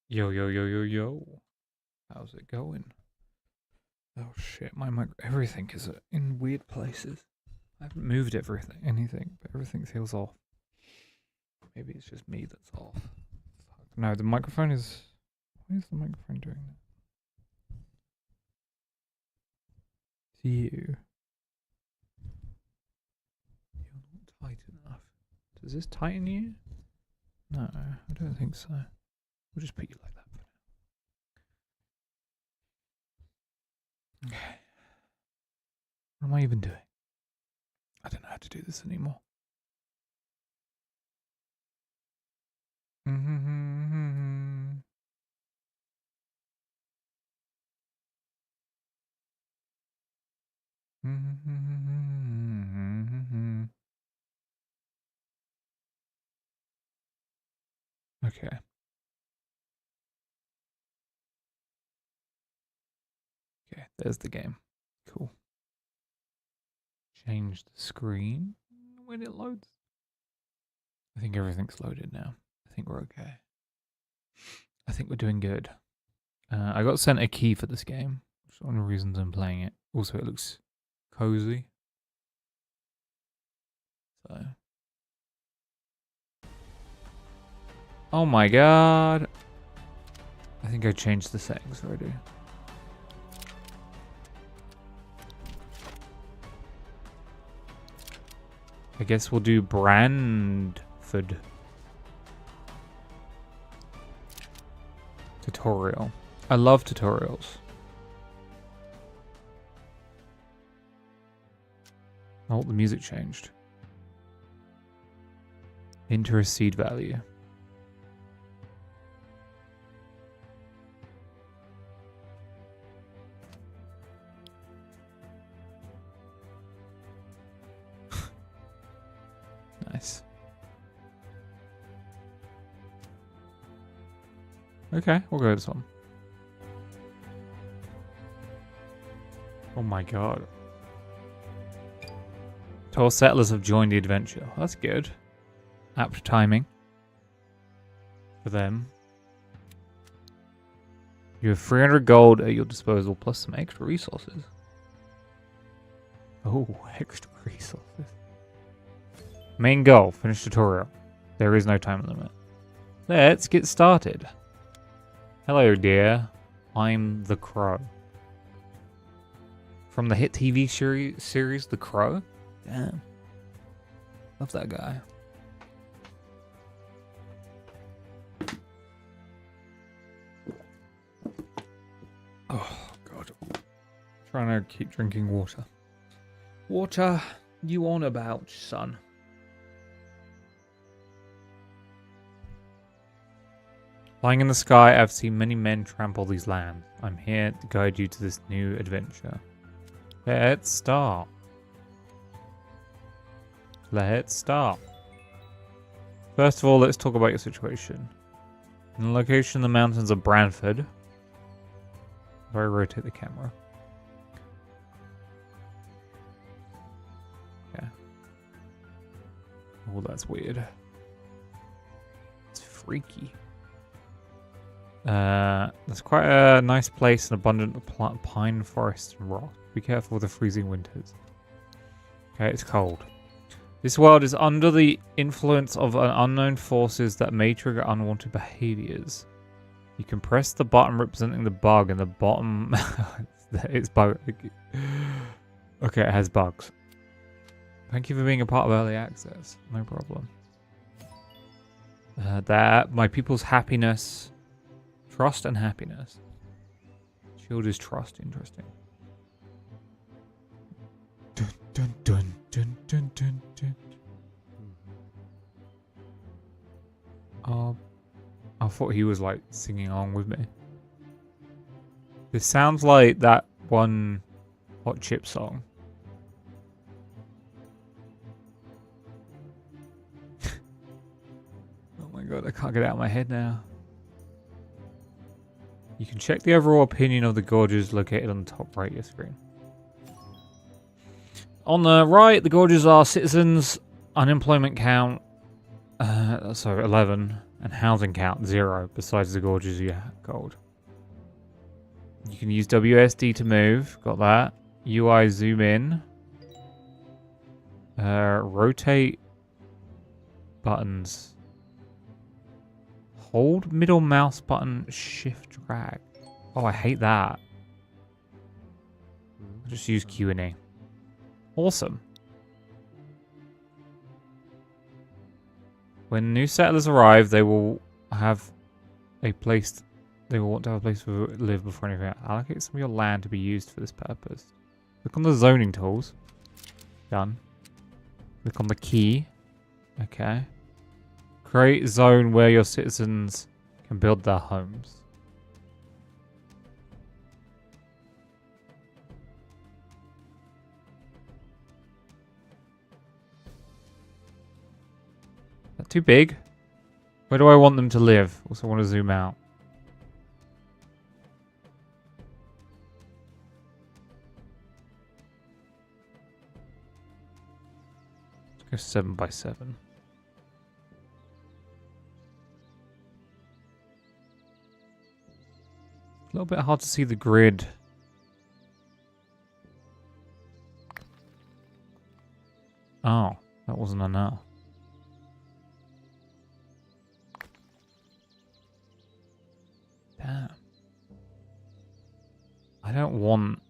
Yo, yo, yo, yo, yo. How's it going? Oh shit, my mic, everything is in weird places. I haven't moved anything, but everything feels off. Maybe it's just me that's off. Fuck. No, the microphone is... Why is the microphone doing that? It's you. You're not tight enough. Does this tighten you? No, I don't think so. We'll just put you like that for now. Okay. What am I even doing? I don't know how to do this anymore. Okay. Okay, there's the game. Cool. Change the screen when it loads. I think everything's loaded now. I think we're okay. I think we're doing good. I got sent a key for this game, which is one of the reasons I'm playing it. Also, it looks cozy. So. Oh my god. I think I changed the settings already. I guess we'll do Brandford. Tutorial. I love tutorials. Oh, the music changed. Enter a seed value. Nice. Okay, we'll go with this one. Oh my god. 12 settlers have joined the adventure. That's good. Apt timing. For them. You have 300 gold at your disposal, plus some extra resources. Oh, extra resources. Main goal, finish tutorial. There is no time limit. Let's get started. Hello, dear. I'm the Crow. From the hit TV series The Crow? Damn. Love that guy. Oh, God. Trying to keep drinking water. Water, you on about, son? Flying in the sky, I've seen many men trample these lands. I'm here to guide you to this new adventure. Let's start. Let's start. First of all, let's talk about your situation. In the location, the mountains of Brandford. If I rotate the camera. Yeah. Oh, that's weird. It's freaky. There's quite a nice place and abundant pine forests and rock. Be careful with the freezing winters. Okay, it's cold. This world is under the influence of unknown forces that may trigger unwanted behaviors. You can press the button representing the bug in the bottom. It's bug. Okay, it has bugs. Thank you for being a part of early access. No problem. That my people's happiness. Trust and happiness. Shield is trust. Interesting. Dun, dun, dun, dun, dun, dun, dun. I thought he was like singing along with me. This sounds like that one Hot Chip song. Oh my god, I can't get it out of my head now. You can check the overall opinion of the gorges located on the top right of your screen. On the right, the gorges are citizens, unemployment count, so 11, And housing count 0, besides the gorges you gold. You can use WSD to move. Got that. UI zoom in. Rotate buttons. Hold middle mouse button, shift drag. Oh, I hate that. Just use Q and E. Awesome. When new settlers arrive, they will have a place. They will want to have a place to live before anything else. Allocate some of your land to be used for this purpose. Click on the zoning tools. Done. Click on the key. Okay. Create zone where your citizens can build their homes. Not too big. Where do I want them to live? Also want to zoom out. Let's go 7 by 7. A little bit hard to see the grid. Oh, that wasn't enough. Damn. I don't want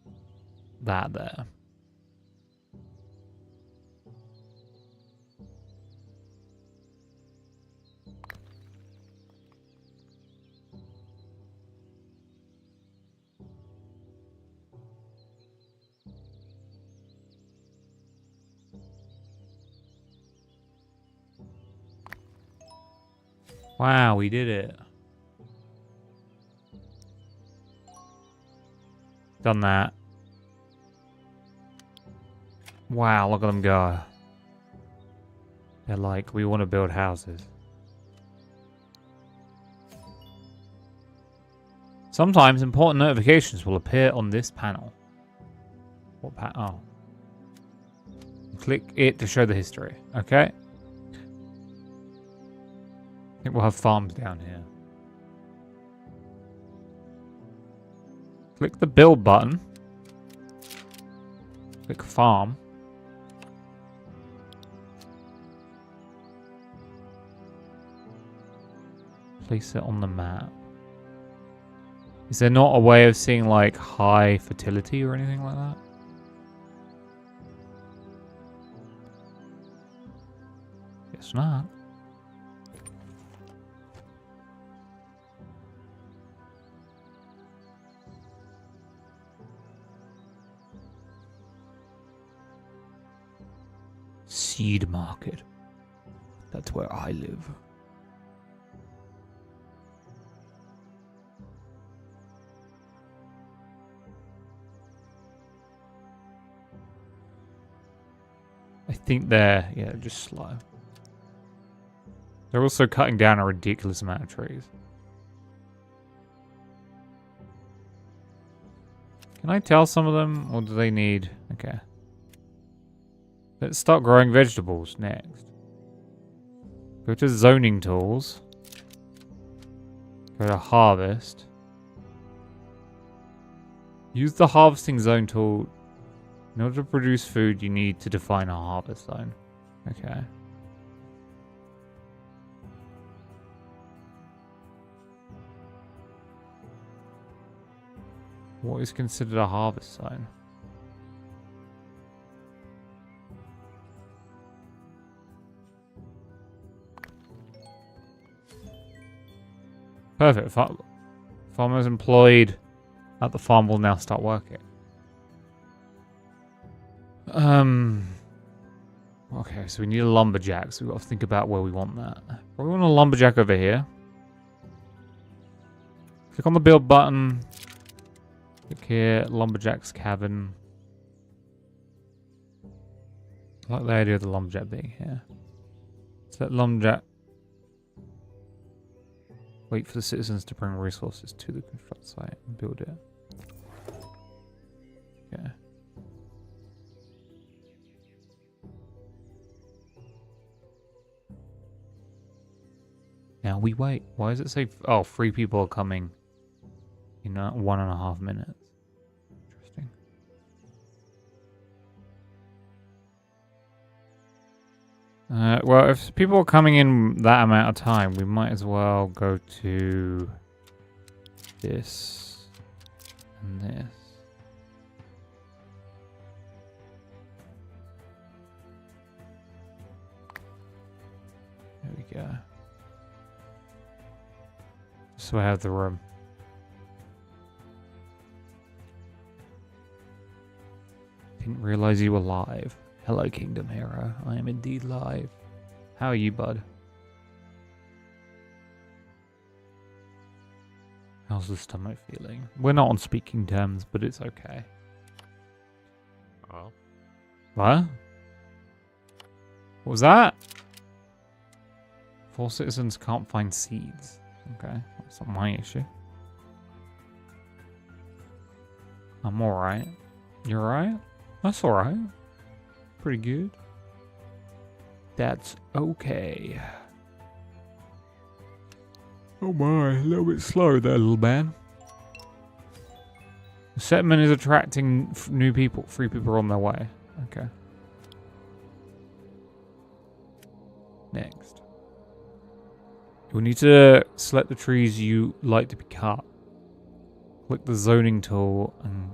that there. Wow, we did it. Done that. Wow, look at them go. They're like, we want to build houses. Sometimes important notifications will appear on this panel. What oh. Click it to show the history. Okay. I think we'll have farms down here. Click the build button. Click farm. Place it on the map. Is there not a way of seeing like high fertility or anything like that? Guess not. Seed market. That's where I live. I think they're, yeah, just slow. They're also cutting down a ridiculous amount of trees. Can I tell some of them, or do they need... Okay. Let's start growing vegetables next. Go to zoning tools. Go to harvest. Use the harvesting zone tool. In order to produce food, you need to define a harvest zone. Okay. What is considered a harvest zone? Perfect. Farmers employed at the farm will now start working. Okay, so we need a lumberjack, so we've got to think about where we want that. Probably want a lumberjack over here. Click on the build button. Click here, lumberjack's cabin. I like the idea of the lumberjack being here. So that lumberjack... Wait for the citizens to bring resources to the construct site and build it. Okay. Now we wait? Why does it say... Oh, 3 people are coming in 1.5 minutes. Interesting. Well, if people are coming in that amount of time, we might as well go to this and this. There we go. So I have the room. Didn't realize you were live. Hello, Kingdom Hero. I am indeed live. How are you, bud? How's the stomach feeling? We're not on speaking terms, but it's okay. Oh. What? What was that? 4 citizens can't find seeds. Okay, that's not my issue. I'm alright. You're alright? That's alright. Pretty good. That's okay. Oh my, a little bit slow there, little man. The settlement is attracting new people. 3 people are on their way. Okay. Next. You'll need to select the trees you like to be cut. Click the zoning tool and...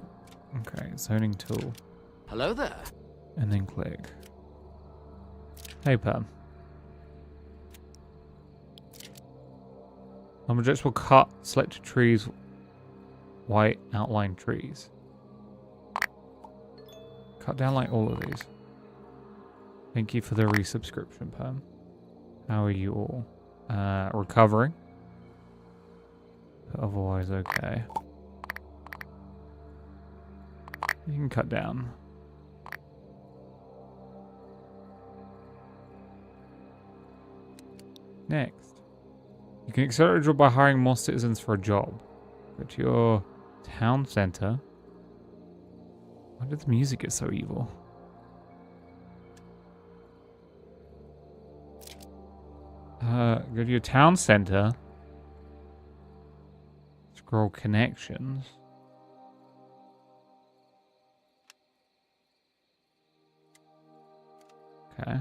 Okay, zoning tool. Hello there. And then click. Hey, Pam. Objects will cut selected trees, white outline trees. Cut down like all of these. Thank you for the resubscription, Pam. How are you all? Recovering. But otherwise, okay. You can cut down. Next. You can accelerate a job by hiring more citizens for a job. Go to your town center. Why did the music get so evil? Go to your town center. Scroll connections. Okay.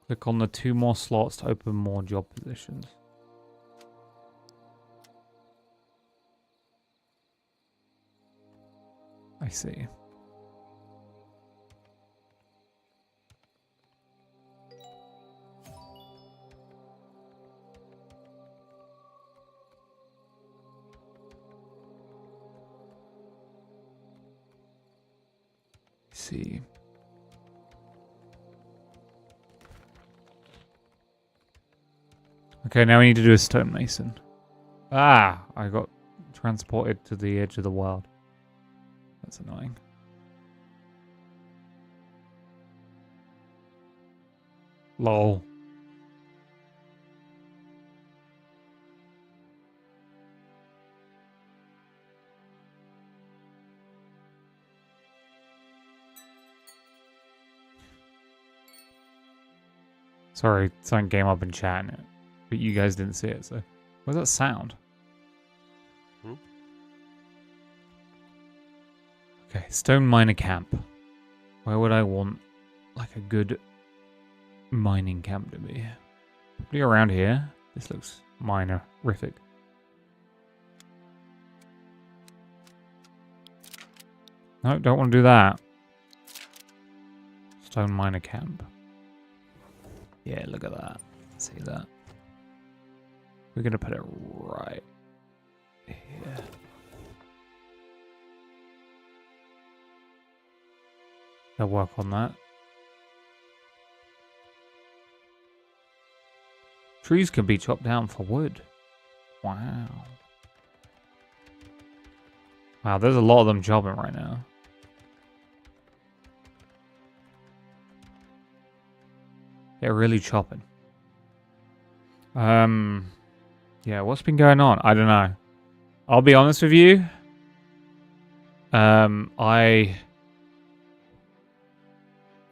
Click on the 2 more slots to open more job positions. I see. See. Okay, now we need to do a stonemason. Ah, I got transported to the edge of the world. That's annoying. Lol. Sorry, something came up in chat, but you guys didn't see it, so... What's that sound? Hmm? Okay, stone miner camp. Where would I want, like, a good mining camp to be? Probably around here. This looks minerific. No, don't want to do that. Stone miner camp. Yeah, look at that. See that? We're going to put it right here. I'll work on that. Trees can be chopped down for wood. Wow. Wow, there's a lot of them chopping right now. They're really chopping. Yeah, what's been going on? I don't know. I'll be honest with you.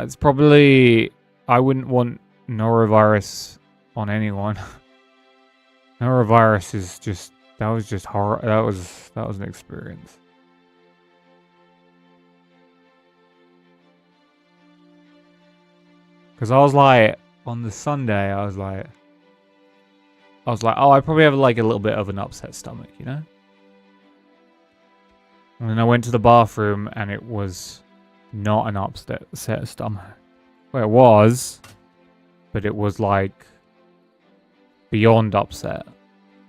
It's probably... I wouldn't want norovirus on anyone. Norovirus is just, that was just horror. That was an experience. Because I was like, on the Sunday, I was like, oh, I probably have like a little bit of an upset stomach, you know? And then I went to the bathroom and it was not an upset stomach. Well, it was, but it was like beyond upset.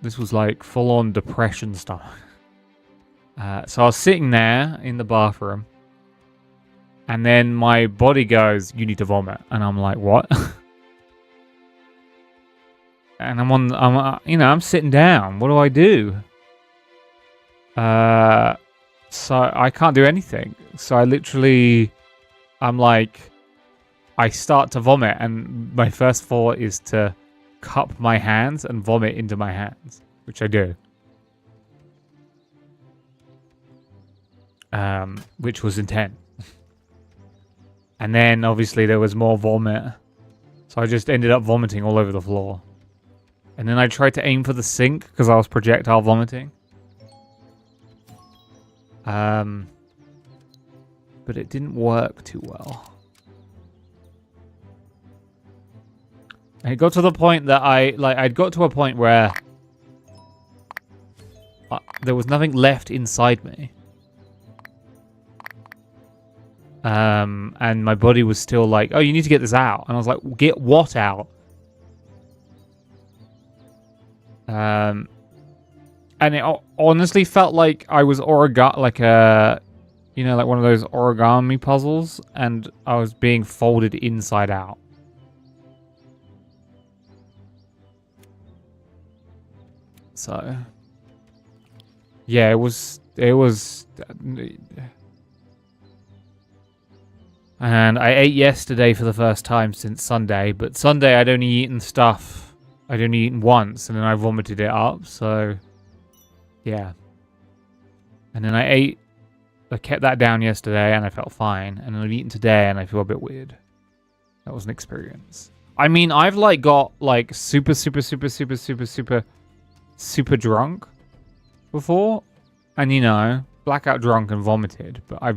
This was like full-on depression stomach. So I was sitting there in the bathroom, and then my body goes, "You need to vomit," and I'm like, "What?" And I'm sitting down. What do I do? So I can't do anything. So I'm like, I start to vomit, and my first thought is to cup my hands and vomit into my hands, which I do. Which was intense. And then obviously there was more vomit, so I just ended up vomiting all over the floor. And then I tried to aim for the sink because I was projectile vomiting. But it didn't work too well. And it got to the point that I'd got to a point where there was nothing left inside me. And my body was still like, "Oh, you need to get this out." And I was like, "Get what out?" And it honestly felt like I was like like one of those origami puzzles, and I was being folded inside out. So, yeah, it was, and I ate yesterday for the first time since Sunday, but Sunday I'd only eaten once, and then I vomited it up, so, yeah. And then I kept that down yesterday, and I felt fine, and then I've eaten today, and I feel a bit weird. That was an experience. I mean, I've, got, super drunk before, and, blackout drunk and vomited, but I've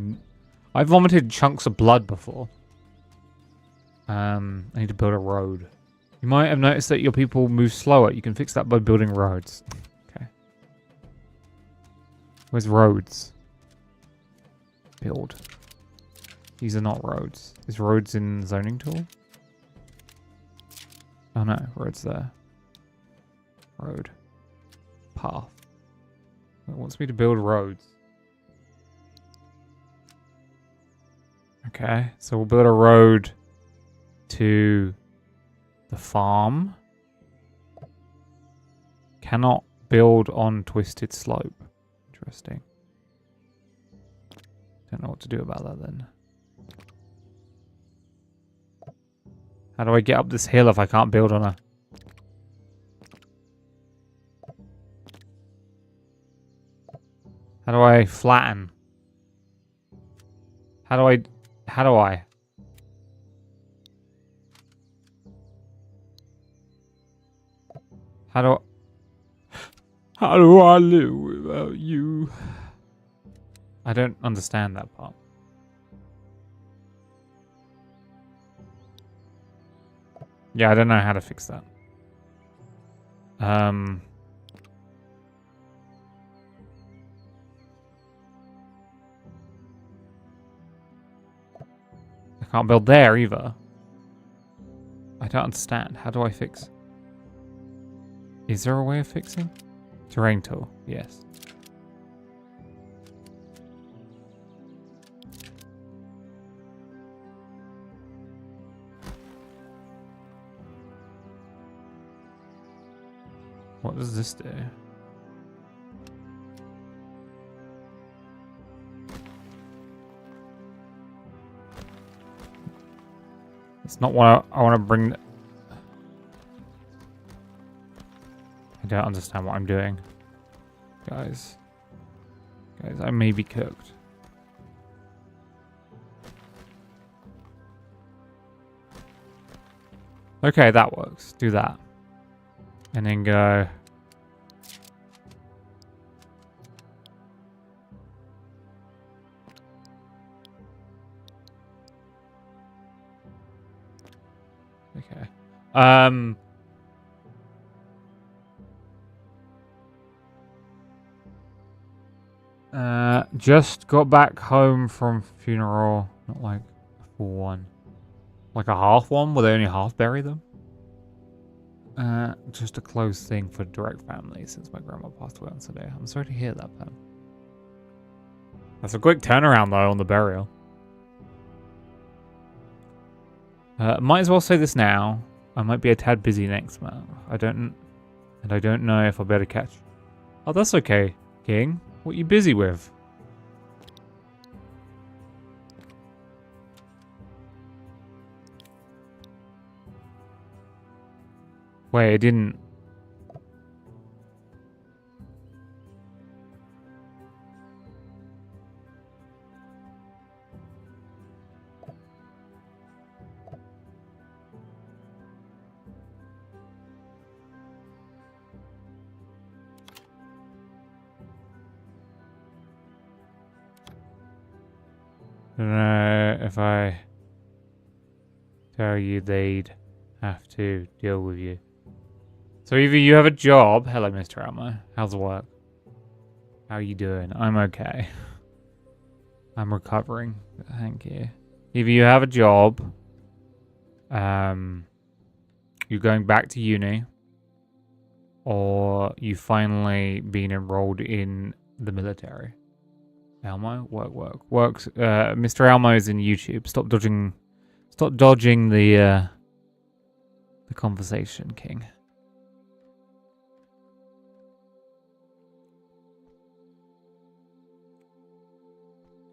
vomited chunks of blood before. I need to build a road. You might have noticed that your people move slower. You can fix that by building roads. Okay. Where's roads? Build. These are not roads. Is roads in zoning tool? Oh no, roads there. Road. Path. It wants me to build roads. Okay, so we'll build a road to the farm. Cannot build on twisted slope. Interesting. Don't know what to do about that then. How do I get up this hill if I can't build on a... How do I flatten? How do I... How do I live without you? I don't understand that part. Yeah, I don't know how to fix that. I can't build there either. I don't understand. How do I fix? Is there a way of fixing? Terrain tool, yes. What does this do? It's not what I want to bring. I don't understand what I'm doing. Guys, I may be cooked. Okay, that works. Do that. And then go. Okay. Just got back home from funeral. Not like a full one. Like a half one? Will they only half bury them? Just a close thing for direct family since my grandma passed away on Sunday. I'm sorry to hear that, Pam. That's a quick turnaround though on the burial. Might as well say this now. I might be a tad busy next month. I don't know if I'll be able to catch. Oh, that's okay, King. What are you busy with? Wait, it didn't. I don't know if I tell you they'd have to deal with you. So either you have a job. Hello, Mr. Elmo. How's the work? How are you doing? I'm okay. I'm recovering. Thank you. Either you have a job, you're going back to uni, or you finally been enrolled in the military. Elmo, works. Mr. Elmo is in YouTube. Stop dodging the conversation, King.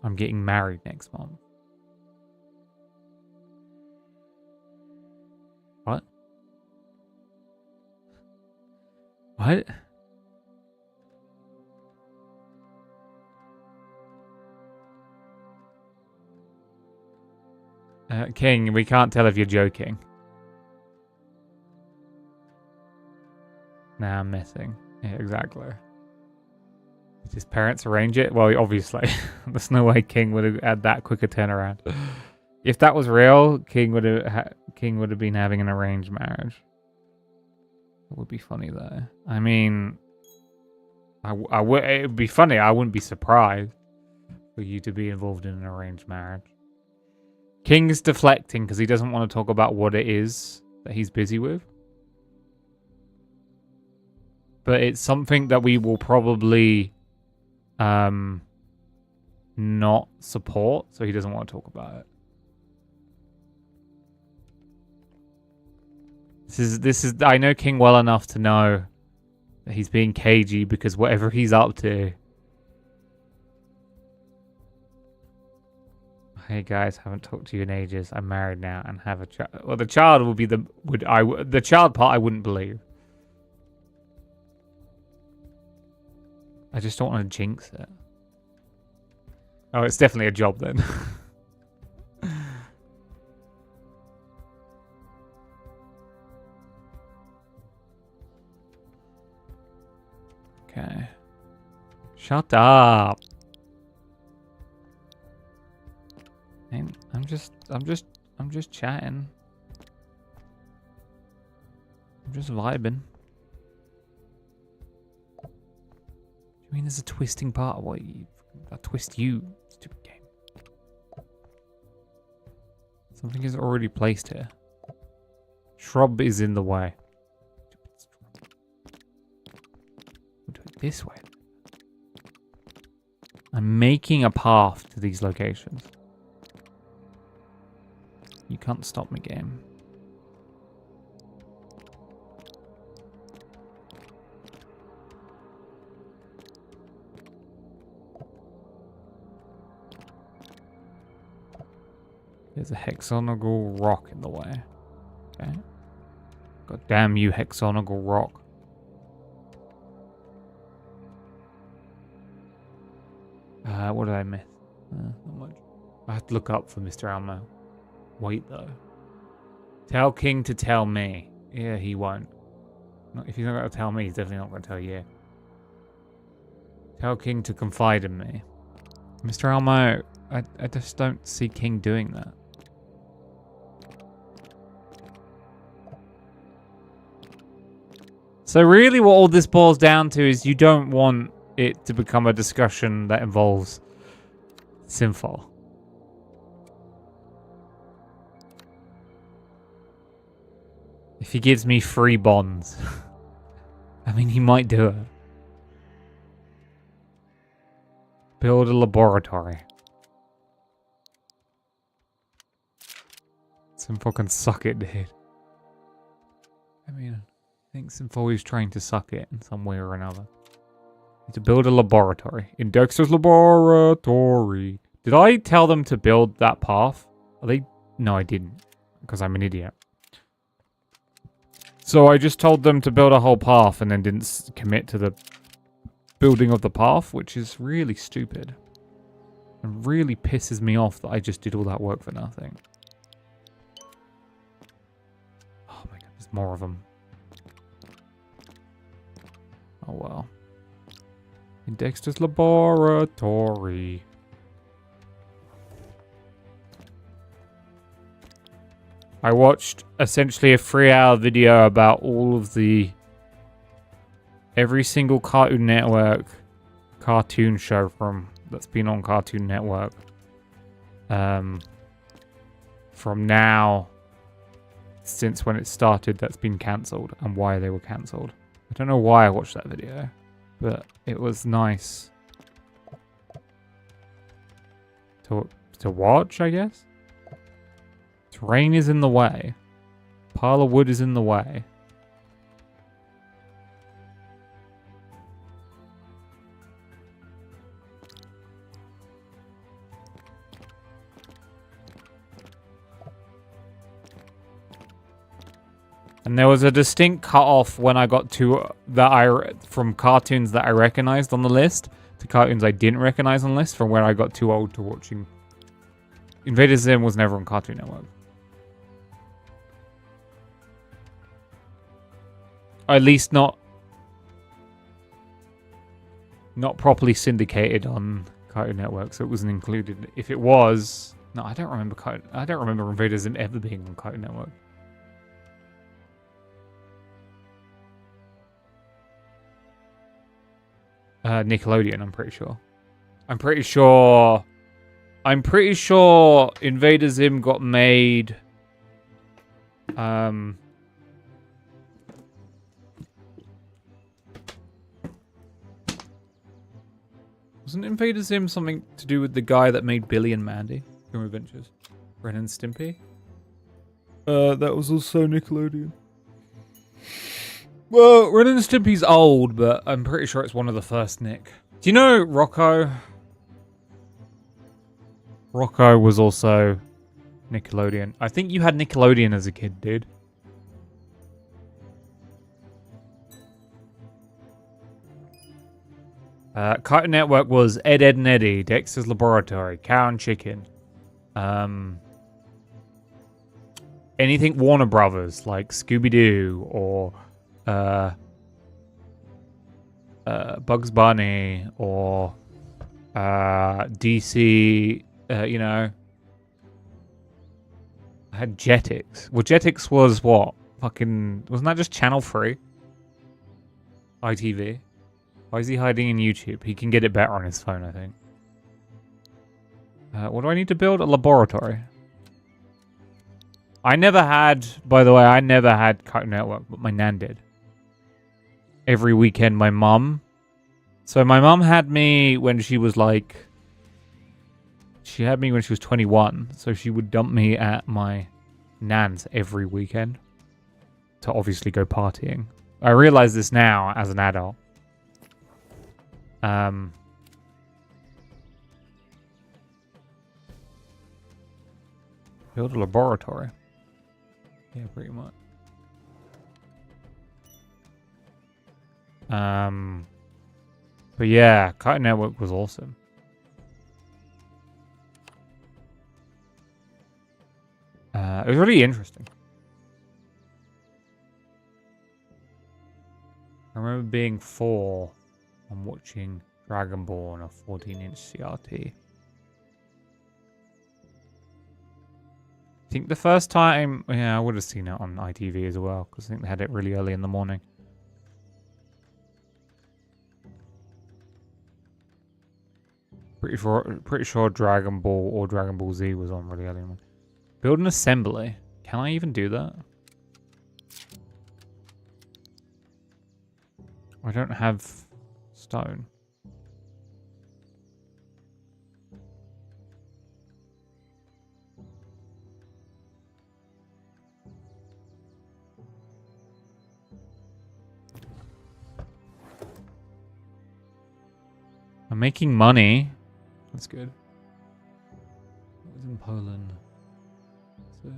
I'm getting married next month. What? What? King, we can't tell if you're joking. Nah, I'm messing. Yeah, exactly. Did his parents arrange it? Well, obviously. There's no way King would have had that quick a turnaround. If that was real, King would have been having an arranged marriage. It would be funny though. I mean, it would be funny. I wouldn't be surprised for you to be involved in an arranged marriage. King's deflecting because he doesn't want to talk about what it is that he's busy with. But it's something that we will probably not support, so he doesn't want to talk about it. This is I know King well enough to know that he's being cagey because whatever he's up to. Hey guys, haven't talked to you in ages. I'm married now and have a child. Well, the child will be the child part I wouldn't believe. I just don't want to jinx it. Oh, it's definitely a job then. Okay. Shut up. I'm just chatting. I'm just vibing. I mean, there's a twisting part. What I twist you, stupid game. Something is already placed here. Shrub is in the way. We'll do it this way. I'm making a path to these locations. You can't stop me, game. There's a hexagonal rock in the way. Okay. God damn you, hexagonal rock. What did I miss? Not much. I have to look up for Mr. Elmo. Wait, though. Tell King to tell me. Yeah, he won't. If he's not going to tell me, he's definitely not going to tell you. Tell King to confide in me. Mr. Elmo, I just don't see King doing that. So really what all this boils down to is you don't want it to become a discussion that involves Sinful. If he gives me free bonds. I mean, he might do it. Build a laboratory. Sinful can suck it, dude. I mean, I think Sinful is trying to suck it in some way or another. Need to build a laboratory. In Dexter's laboratory. Did I tell them to build that path? Are they? No, I didn't. Because I'm an idiot. So I just told them to build a whole path and then didn't commit to the building of the path, which is really stupid. And really pisses me off that I just did all that work for nothing. Oh my god, there's more of them. Oh well. In Dexter's laboratory. I watched essentially a 3-hour video about all of every single Cartoon Network cartoon show that's been on Cartoon Network. From now, since when it started, that's been cancelled and why they were cancelled. I don't know why I watched that video, but it was nice to watch, I guess. Terrain is in the way. Pile of wood is in the way. And there was a distinct cut-off when I got to from cartoons that I recognized on the list to cartoons I didn't recognize on the list from where I got too old to watching. Invader Zim was never on Cartoon Network. At least not properly syndicated on Cartoon Network, so it wasn't included. If it was, no, I don't remember Invader Zim ever being on Cartoon Network. Nickelodeon, I'm pretty sure. I'm pretty sure Invader Zim got made. Wasn't Invader Zim something to do with the guy that made Billy and Mandy from Adventures? Ren and Stimpy? That was also Nickelodeon. Well, Ren and Stimpy's old, but I'm pretty sure it's one of the first Nick. Do you know Rocco? Rocco was also Nickelodeon. I think you had Nickelodeon as a kid, dude. Cartoon Network was Ed, Edd and Eddy, Dexter's Laboratory, Cow and Chicken. Anything Warner Brothers, like Scooby-Doo or Bugs Bunny or DC, you know. I had Jetix. Well, Jetix was what? Fucking... Wasn't that just Channel 3? ITV? Why is he hiding in YouTube? He can get it better on his phone, I think. What do I need to build? A laboratory. I never had... By the way, I never had Cartoon Network, but my nan did. Every weekend, my mum... So my mum had me when she was like... She had me when she was 21. So she would dump me at my nan's every weekend. To obviously go partying. I realize this now as an adult. Build a laboratory. Yeah, pretty much. But yeah, Cartoon Network was awesome. It was really interesting. remember being 4 and watching Dragon Ball on a 14-inch CRT. I think the first time, yeah, I would have seen it on ITV as well, because I think they had it really early in the morning. Pretty sure Dragon Ball or Dragon Ball Z was on really early in the morning. Build an assembly. Can I even do that? I don't have stone. I'm making money. That's good. I was in Poland. So,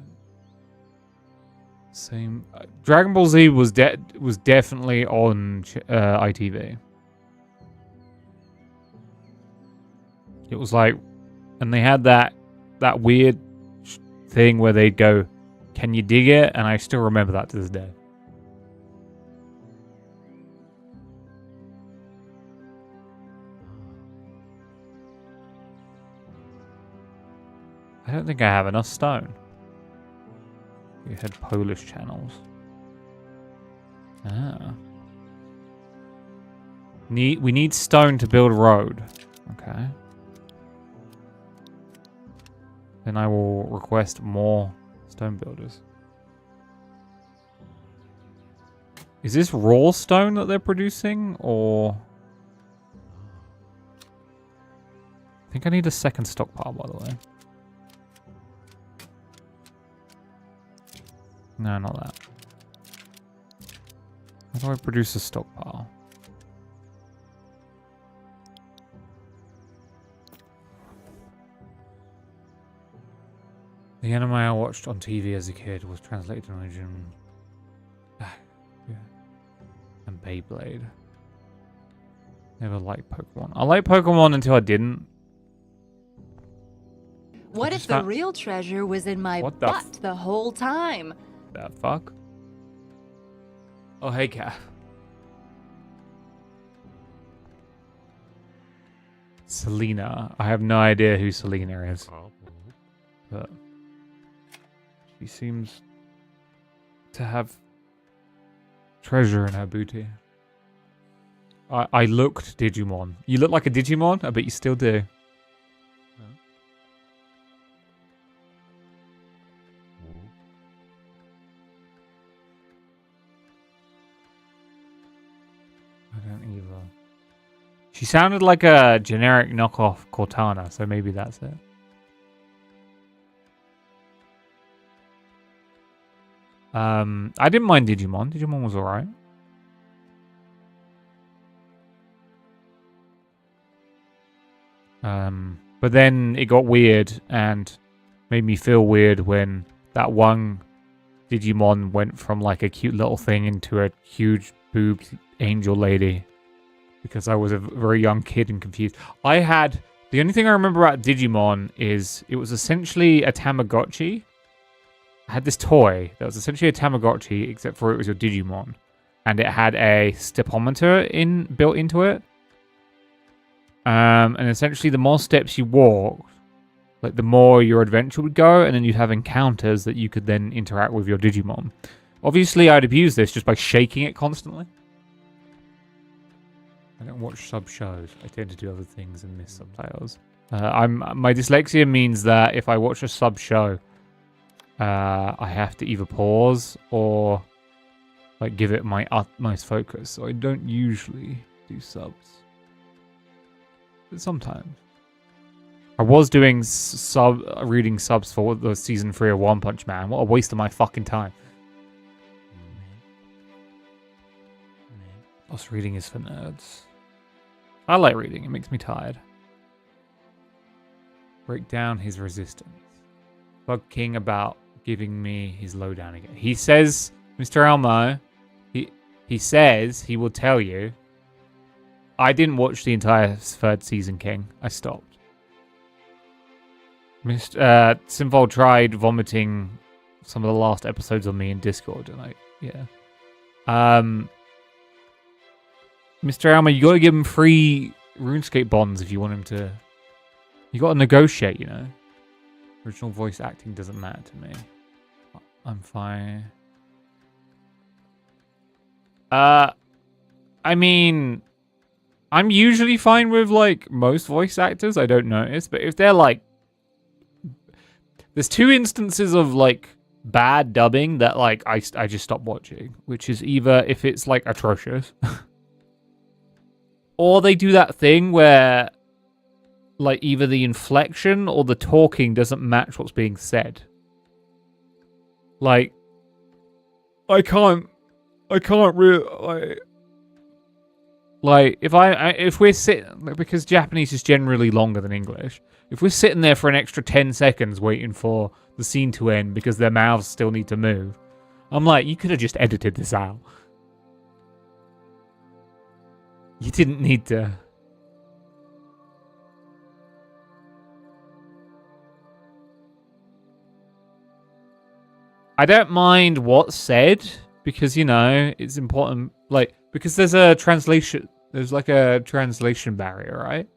same. Dragon Ball Z was definitely on ITV. It was like, and they had that weird thing where they'd go, "Can you dig it?" And I still remember that to this day. I don't think I have enough stone. We had Polish channels. Ah. We need stone to build a road. Okay. Then I will request more stone builders. Is this raw stone that they're producing, or... I think I need a second stockpile, by the way. No, not that. How do I produce a stockpile? The anime I watched on TV as a kid was translated to Norwegian. Yeah. And Beyblade. Never liked Pokemon. I liked Pokemon until I didn't. What if the real treasure was in my butt the whole time? The fuck? Oh, hey, Cat. Selena. I have no idea who Selena is. But she seems to have treasure in her booty. I looked Digimon. You look like a Digimon? I bet you still do. I don't either. She sounded like a generic knockoff Cortana, so maybe that's it. I didn't mind Digimon. Digimon was alright. But then it got weird and made me feel weird when that one Digimon went from like a cute little thing into a huge boobed angel lady. Because I was a very young kid and confused. The only thing I remember about Digimon is it was essentially a Tamagotchi. I had this toy that was essentially a Tamagotchi, except for it was your Digimon. And it had a stepometer built into it. And essentially the more steps you walked, like the more your adventure would go, and then you'd have encounters that you could then interact with your Digimon. Obviously, I'd abuse this just by shaking it constantly. I don't watch sub shows. I tend to do other things and miss subtitles. My dyslexia means that if I watch a sub show, I have to either pause or like give it my utmost focus. So I don't usually do subs. But sometimes. I was doing reading subs for the season 3 of One Punch Man. What a waste of my fucking time. Plus reading is for nerds. I like reading. It makes me tired. Break down his resistance. Bug King about giving me his lowdown again. He says, Mr. Elmo, he says he will tell you. I didn't watch the entire 3rd season, King. I stopped. Simval tried vomiting some of the last episodes on me in Discord, and Mr. Alma, you gotta give him free RuneScape bonds if you want him to. You gotta negotiate, you know. Original voice acting doesn't matter to me. I'm fine. I mean, I'm usually fine with like most voice actors. I don't notice, but if they're like, there's 2 instances of like bad dubbing that like I just stop watching, which is either if it's like atrocious, or they do that thing where like either the inflection or the talking doesn't match what's being said. Like, I can't really like if we're sitting, because Japanese is generally longer than English. If we're sitting there for an extra 10 seconds waiting for the scene to end because their mouths still need to move, I'm like, you could have just edited this out. You didn't need to. I don't mind what's said because, you know, it's important. Like, because there's a translation, there's like a translation barrier, right?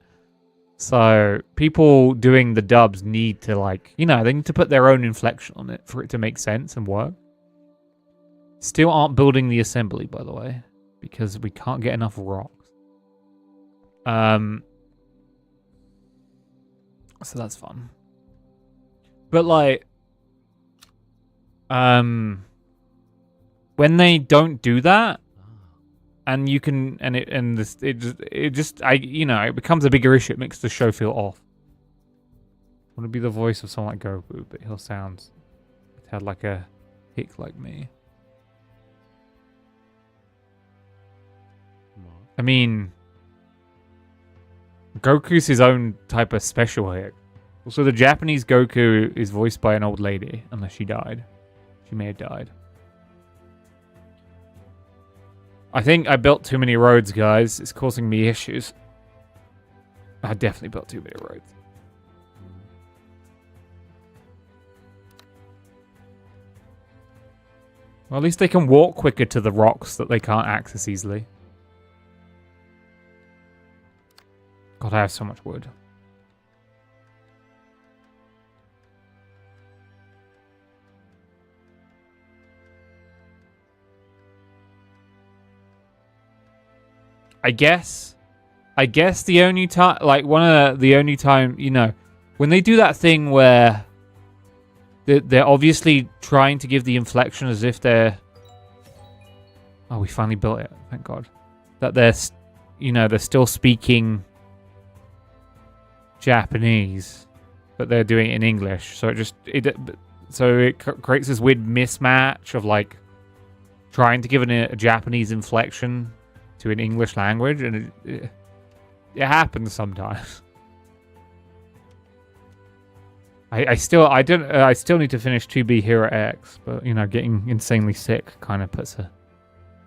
So people doing the dubs need to, like, you know, they need to put their own inflection on it for it to make sense and work. Still aren't building the assembly, by the way, because we can't get enough rocks. So that's fun. But like, when they don't do that, and you can, and it just, you know, it becomes a bigger issue. It makes the show feel off. I want to be the voice of someone like Goku, but he'll sound, it had like a hick like me. I mean, Goku's his own type of special hick. Also, the Japanese Goku is voiced by an old lady, unless she died. She may have died. I think I built too many roads, guys. It's causing me issues. I definitely built too many roads. Well, at least they can walk quicker to the rocks that they can't access easily. God, I have so much wood. I guess the only time, like one of the only time, you know, when they do that thing where they're obviously trying to give the inflection as if they're, oh, we finally built it, thank God, that they're, you know, they're still speaking Japanese, but they're doing it in English. So it creates this weird mismatch of like trying to give it a Japanese inflection to an English language, and it happens sometimes. I still need to finish 2B Hero X, but you know, getting insanely sick kind of puts a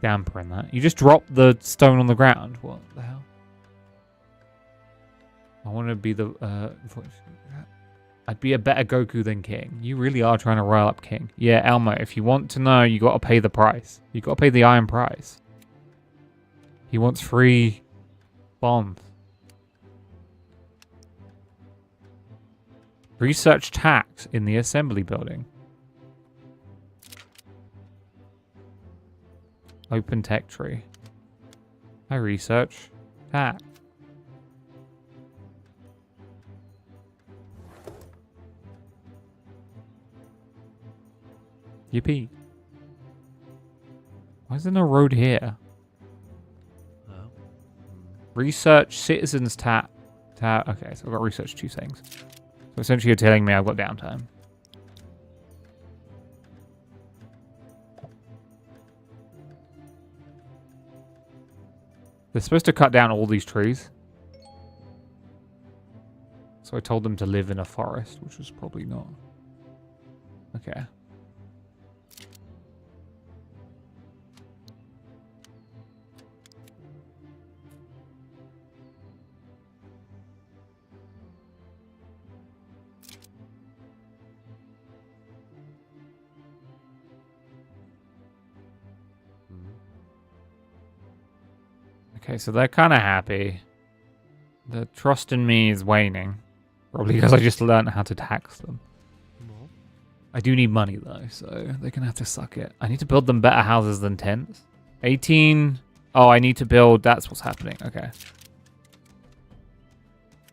damper in that. You just drop the stone on the ground. What the hell? I want to be the I'd be a better Goku than King. You really are trying to rile up King. Yeah, Elmo, if you want to know, you got to pay the price. You got to pay the iron price. He wants free bombs. Research tax in the assembly building. Open tech tree. I research tax. Yippee. Why isn't there a road here? Research citizens tab. Okay, so I've got research 2 things. So essentially you're telling me I've got downtime. They're supposed to cut down all these trees. So I told them to live in a forest, which was probably not. Okay. Okay, so they're kind of happy. The trust in me is waning. Probably because I just learned how to tax them. No. I do need money though, so they're gonna have to suck it. I need to build them better houses than tents. 18. Oh, I need to build. That's what's happening. Okay.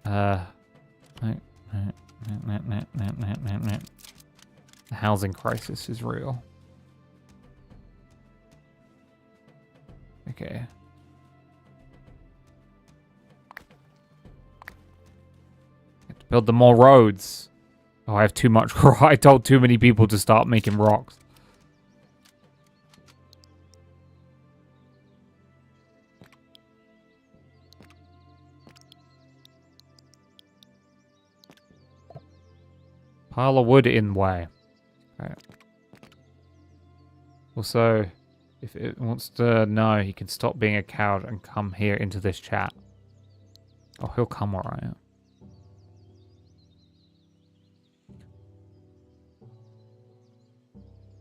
The housing crisis is real. Okay. Have to build them more roads. Oh, I have too much. I told too many people to start making rocks. Pile of wood in way. Right. Also, if it wants to know, he can stop being a coward and come here into this chat. Oh, he'll come alright.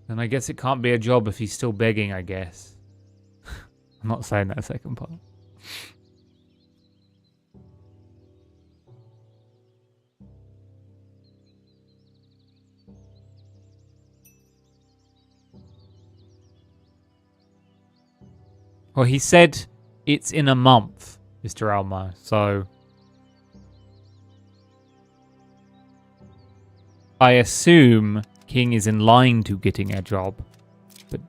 Then I guess it can't be a job if he's still begging, I guess. I'm not saying that second part. Well, he said it's in a month, Mr. Elmo, so I assume King is in line to getting a job, but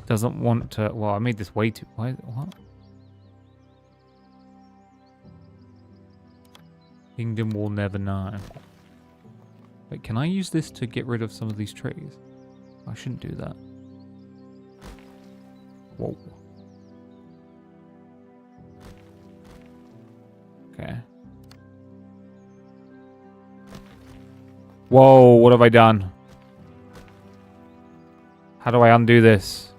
doesn't want to. Well, I made this way too. Why? What? Kingdom will never know. Wait, can I use this to get rid of some of these trees? I shouldn't do that. Whoa. Okay. Whoa, what have I done? How do I undo this?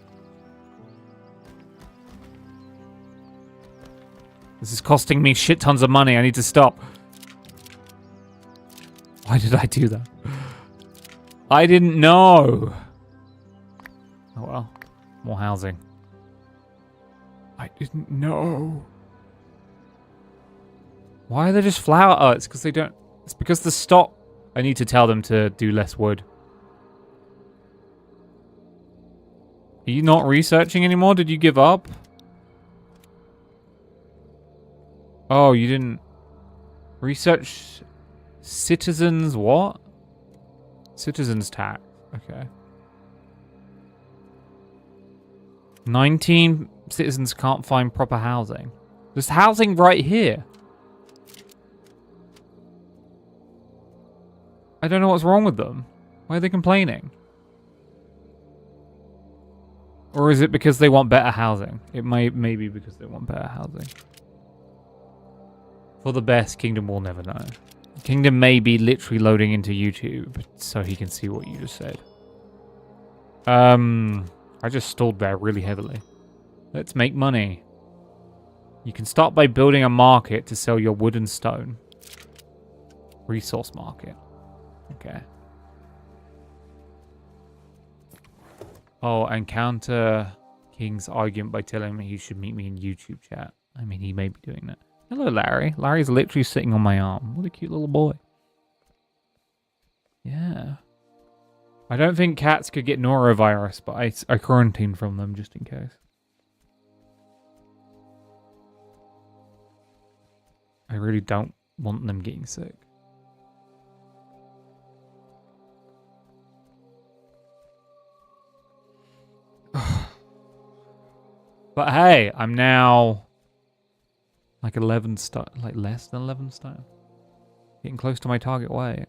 This is costing me shit tons of money. I need to stop. Why did I do that? I didn't know. Oh well. More housing. I didn't know. Why are they just flower? Oh, it's because they don't... It's because the stock... I need to tell them to do less wood. Are you not researching anymore? Did you give up? Oh, you didn't... Research... Citizens what? Citizens tax. Okay. 19 citizens can't find proper housing. There's housing right here. I don't know what's wrong with them. Why are they complaining? Or is it because they want better housing? It may be because they want better housing. For the best, Kingdom will never know. Kingdom may be literally loading into YouTube so he can see what you just said. I just stalled there really heavily. Let's make money. You can start by building a market to sell your wood and stone. Resource market. Okay. Oh, and counter King's argument by telling me he should meet me in YouTube chat. I mean, he may be doing that. Hello, Larry. Larry's literally sitting on my arm. What a cute little boy. Yeah. I don't think cats could get norovirus, but I quarantine from them just in case. I really don't want them getting sick. But hey, I'm now like 11 stone, like less than 11 stone. Getting close to my target weight.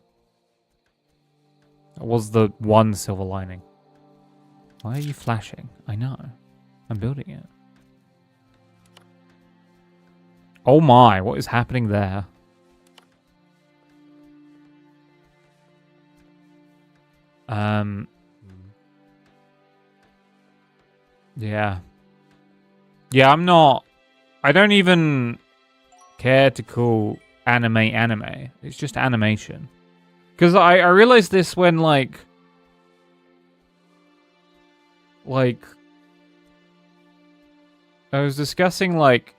That was the one silver lining. Why are you flashing? I know. I'm building it. Oh my, what is happening there? Yeah. Yeah, I'm not... I don't even care to call anime anime. It's just animation. Because I realized this when, like... I was discussing, like,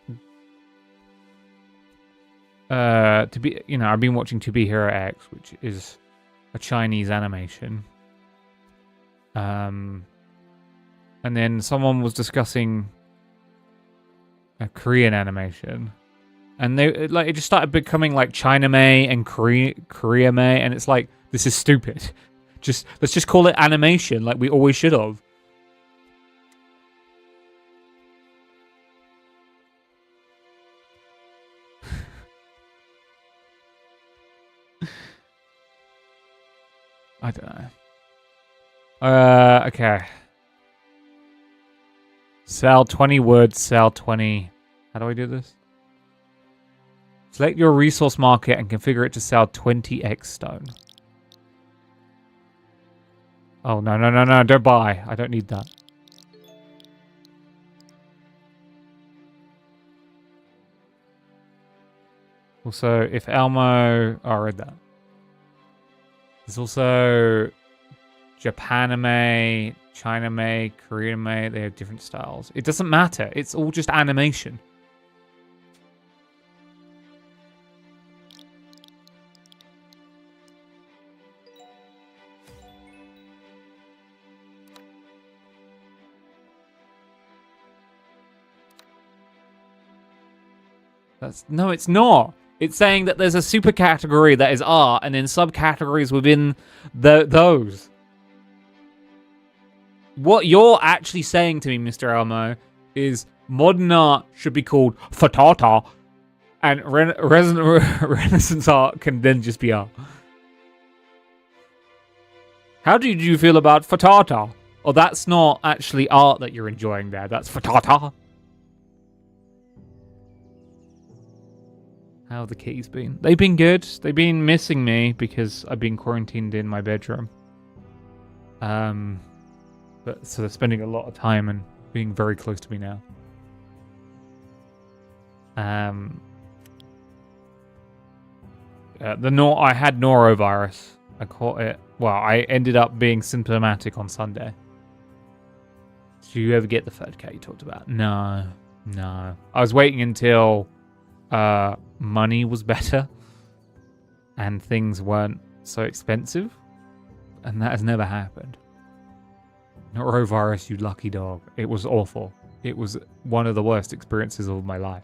to be, I've been watching To Be Hero X, which is a Chinese animation. And then someone was discussing a Korean animation, and it just started becoming like China May and Korea May, and it's like, this is stupid. Let's just call it animation, like we always should have. I don't know. Okay. Sell 20 wood, sell 20... How do I do this? Select your resource market and configure it to sell 20x stone. Oh, no, don't buy. I don't need that. Also, if Elmo... Oh, I read that. There's also Japanime, Chiname, Koreanime. They have different styles. It doesn't matter. It's all just animation. No, it's not. It's saying that there's a super category that is art, and then subcategories within those. What you're actually saying to me, Mr. Elmo, is modern art should be called fatata, and Renaissance art can then just be art. How did you feel about fatata? Oh, that's not actually art that you're enjoying there. That's fatata. How have the kitties been? They've been good. They've been missing me because I've been quarantined in my bedroom. But so they're spending a lot of time and being very close to me now. I had norovirus. I caught it. Well, I ended up being symptomatic on Sunday. Did you ever get the third cat you talked about? No. I was waiting until money was better and things weren't so expensive, and that has never happened. Norovirus, you lucky dog. It was awful. It was one of the worst experiences of my life.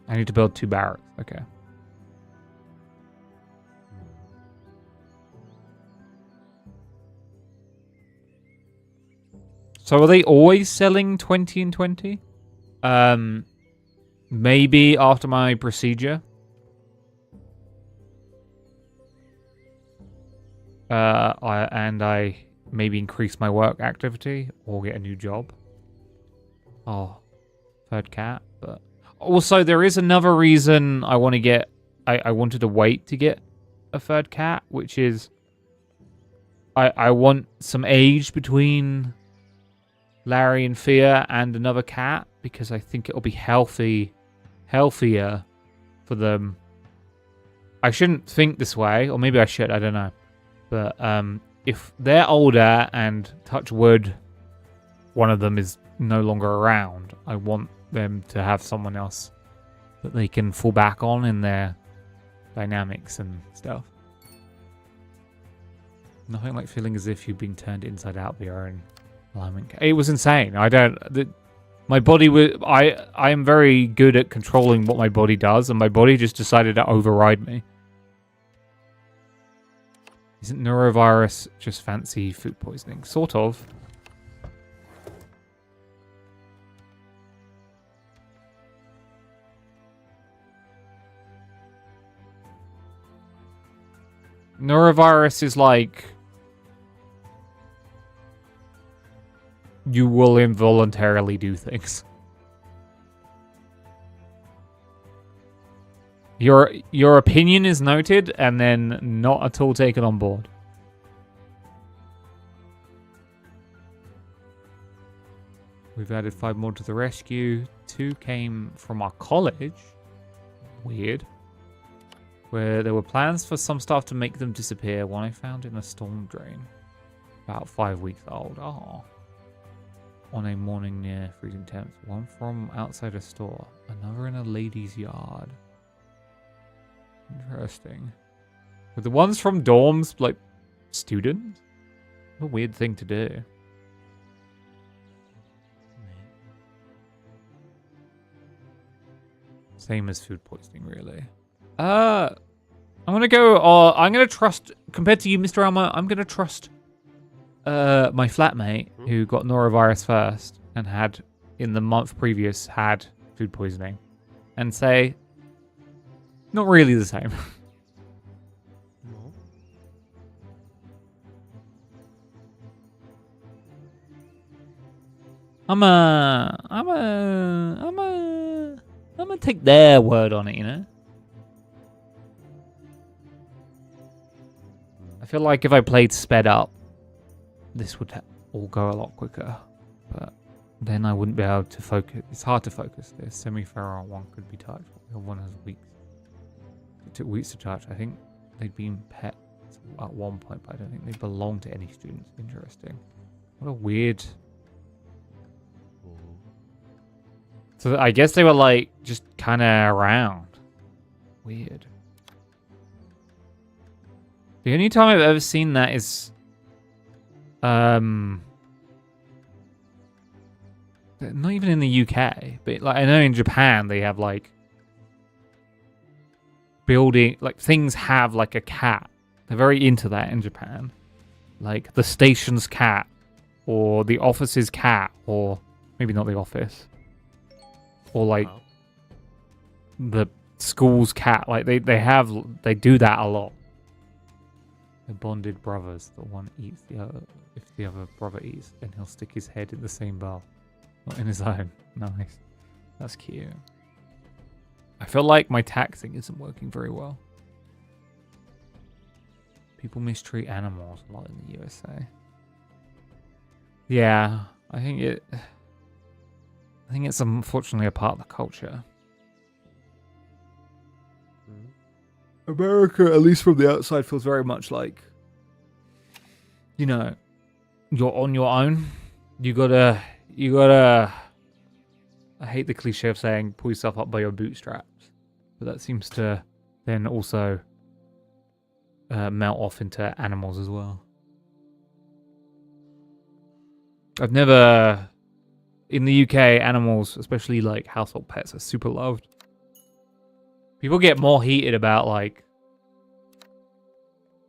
I need to build 2 barracks. Okay. So are they always selling 20 and 20? Maybe after my procedure. I maybe increase my work activity or get a new job. Oh, third cat. But also there is another reason I want to get. I wanted to wait to get a third cat, which is I want some age between Larry and Fia and another cat, because I think it'll be healthier for them. I shouldn't think this way, or maybe I should, I don't know. But if they're older and, touch wood, one of them is no longer around, I want them to have someone else that they can fall back on in their dynamics and stuff. Nothing like feeling as if you've been turned inside out by your own alignment. It was insane. My body was. I am very good at controlling what my body does, and my body just decided to override me. Isn't norovirus just fancy food poisoning? Sort of. Norovirus is like, you will involuntarily do things. Your opinion is noted and then not at all taken on board. We've added 5 more to the rescue. 2 came from our college. Weird. Where there were plans for some staff to make them disappear. One I found in a storm drain. About 5 weeks old. Oh. on a morning near freezing temps. One from outside a store. Another in a lady's yard. Interesting. Were the ones from dorms, like, students? What a weird thing to do. Same as food poisoning, really. I'm gonna go, I'm gonna trust, compared to you, Mr. Alma, I'm gonna trust my flatmate who got norovirus first and had, in the month previous, had food poisoning. And say, not really the same. No. I'm gonna take their word on it, you know? I feel like if I played sped up, this would all go a lot quicker. But then I wouldn't be able to focus. It's hard to focus. The semi-feral one could be touched. The other one has weeks. It took weeks to touch. I think they'd been pets at one point, but I don't think they belong to any students. Interesting. What a weird... So I guess they were like just kind of around. Weird. The only time I've ever seen that is, not even in the UK, but like I know in Japan they have like building, like things have like a cat. They're very into that in Japan, like the station's cat, or the office's cat, or maybe not the office. Or like the school's cat. Like they do that a lot. They're bonded brothers. The one eats the other. If the other brother eats, then he'll stick his head in the same bowl. Not in his own. Nice. That's cute. I feel like my taxing isn't working very well. People mistreat animals a lot in the USA. Yeah, I think it's unfortunately a part of the culture. America, at least from the outside, feels very much like, you know, you're on your own. You gotta, I hate the cliche of saying pull yourself up by your bootstraps, but that seems to then also melt off into animals as well. I've never... In the UK, animals, especially like household pets, are super loved. People get more heated about like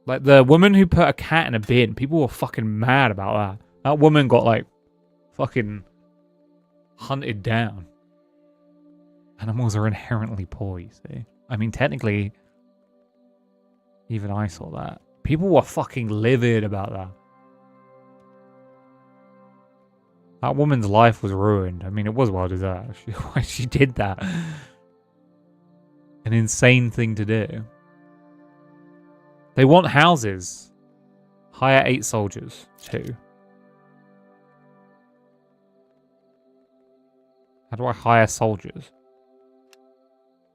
the woman who put a cat in a bin. People were fucking mad about that. That woman got like fucking hunted down. Animals are inherently poor, you see. I mean, technically, even I saw that. People were fucking livid about that. That woman's life was ruined. I mean, it was well deserved. Why she did that. An insane thing to do. They want houses. Hire 8 soldiers. 2. How do I hire soldiers?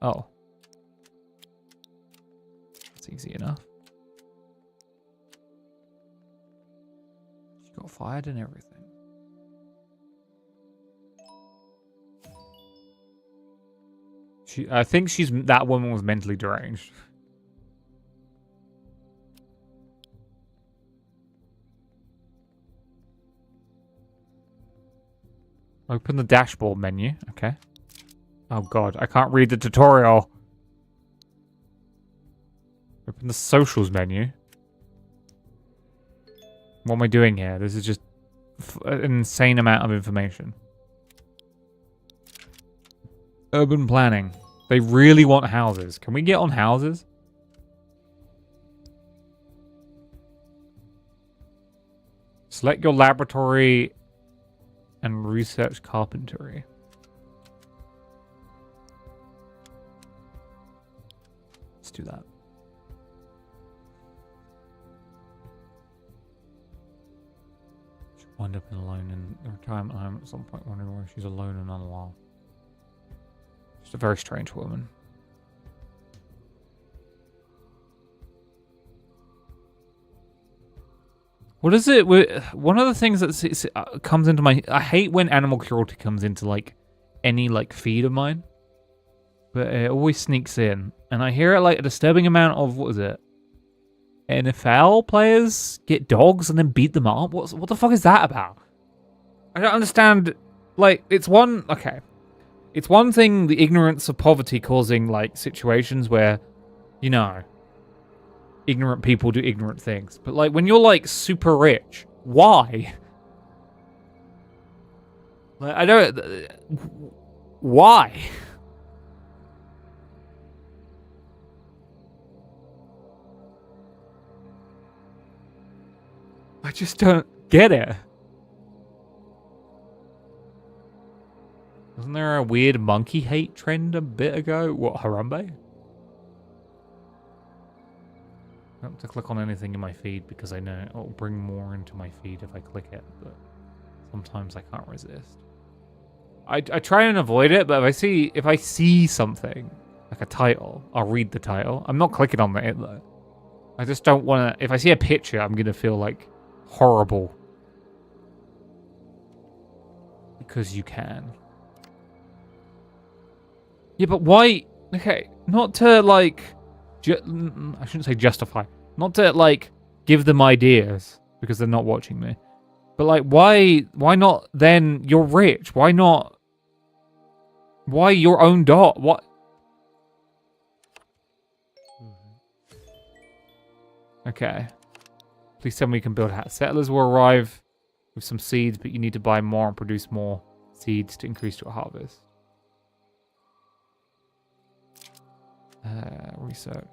Oh. That's easy enough. She got fired and everything. I think that woman was mentally deranged. Open the dashboard menu. Okay. Oh god, I can't read the tutorial. Open the socials menu. What am I doing here? This is just an insane amount of information. Urban planning. They really want houses. Can we get on houses? Select your laboratory and research carpentry. Let's do that. She'll wind up alone in the retirement home at some point, wondering why she's alone and unwell. She's a very strange woman. What is it? One of the things that comes into my... I hate when animal cruelty comes into, like, any, like, feed of mine. But it always sneaks in. And I hear it, like, a disturbing amount of, what is it? NFL players get dogs and then beat them up? What the fuck is that about? I don't understand. Like, it's one... Okay. It's one thing, the ignorance of poverty causing, like, situations where, you know... ignorant people do ignorant things. But, like, when you're, like, super rich, why? Like, I don't... Why? I just don't get it. Wasn't there a weird monkey hate trend a bit ago? What, Harambe? I don't have to click on anything in my feed because I know it'll bring more into my feed if I click it, but sometimes I can't resist. I try and avoid it, but if I see something, like a title, I'll read the title. I'm not clicking on it though. I just don't want to... If I see a picture, I'm going to feel like horrible. Because you can. Yeah, but why... Okay, not to like... I shouldn't say justify. Not to, like, give them ideas, because they're not watching me. But, like, why not then, you're rich? Why not... Why your own dot? What? Okay. Please tell me we can build hats. Settlers will arrive with some seeds, but you need to buy more and produce more seeds to increase your harvest. Research.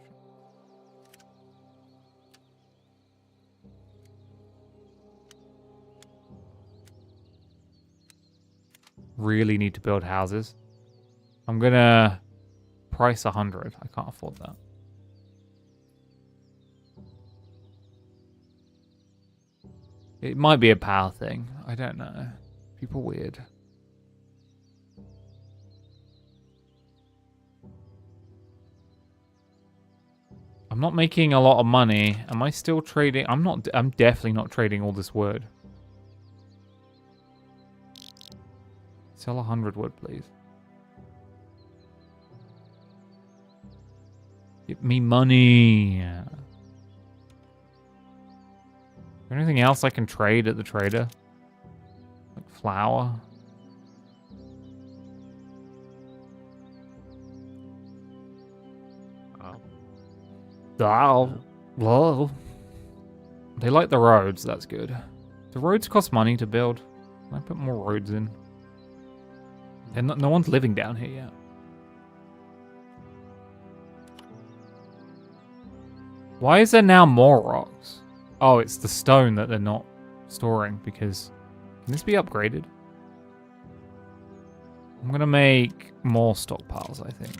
Really need to build houses. I'm gonna price 100. I can't afford that. It might be a power thing. I don't know. People weird. I'm not making a lot of money. Am I still trading? I'm definitely not trading all this wood. Sell 100 wood, please. Give me money. Is there anything else I can trade at the trader? Like flour? Whoa. They like the roads, that's good. Do roads cost money to build? Can I put more roads in? And no one's living down here yet. Why is there now more rocks? Oh, it's the stone that they're not storing because... Can this be upgraded? I'm gonna make more stockpiles, I think.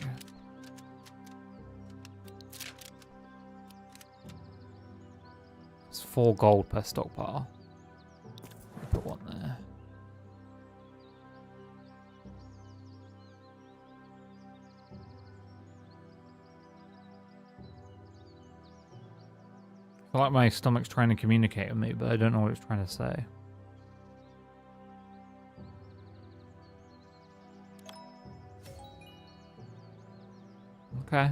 It's 4 gold per stockpile. Put one there. I feel like my stomach's trying to communicate with me, but I don't know what it's trying to say. Okay.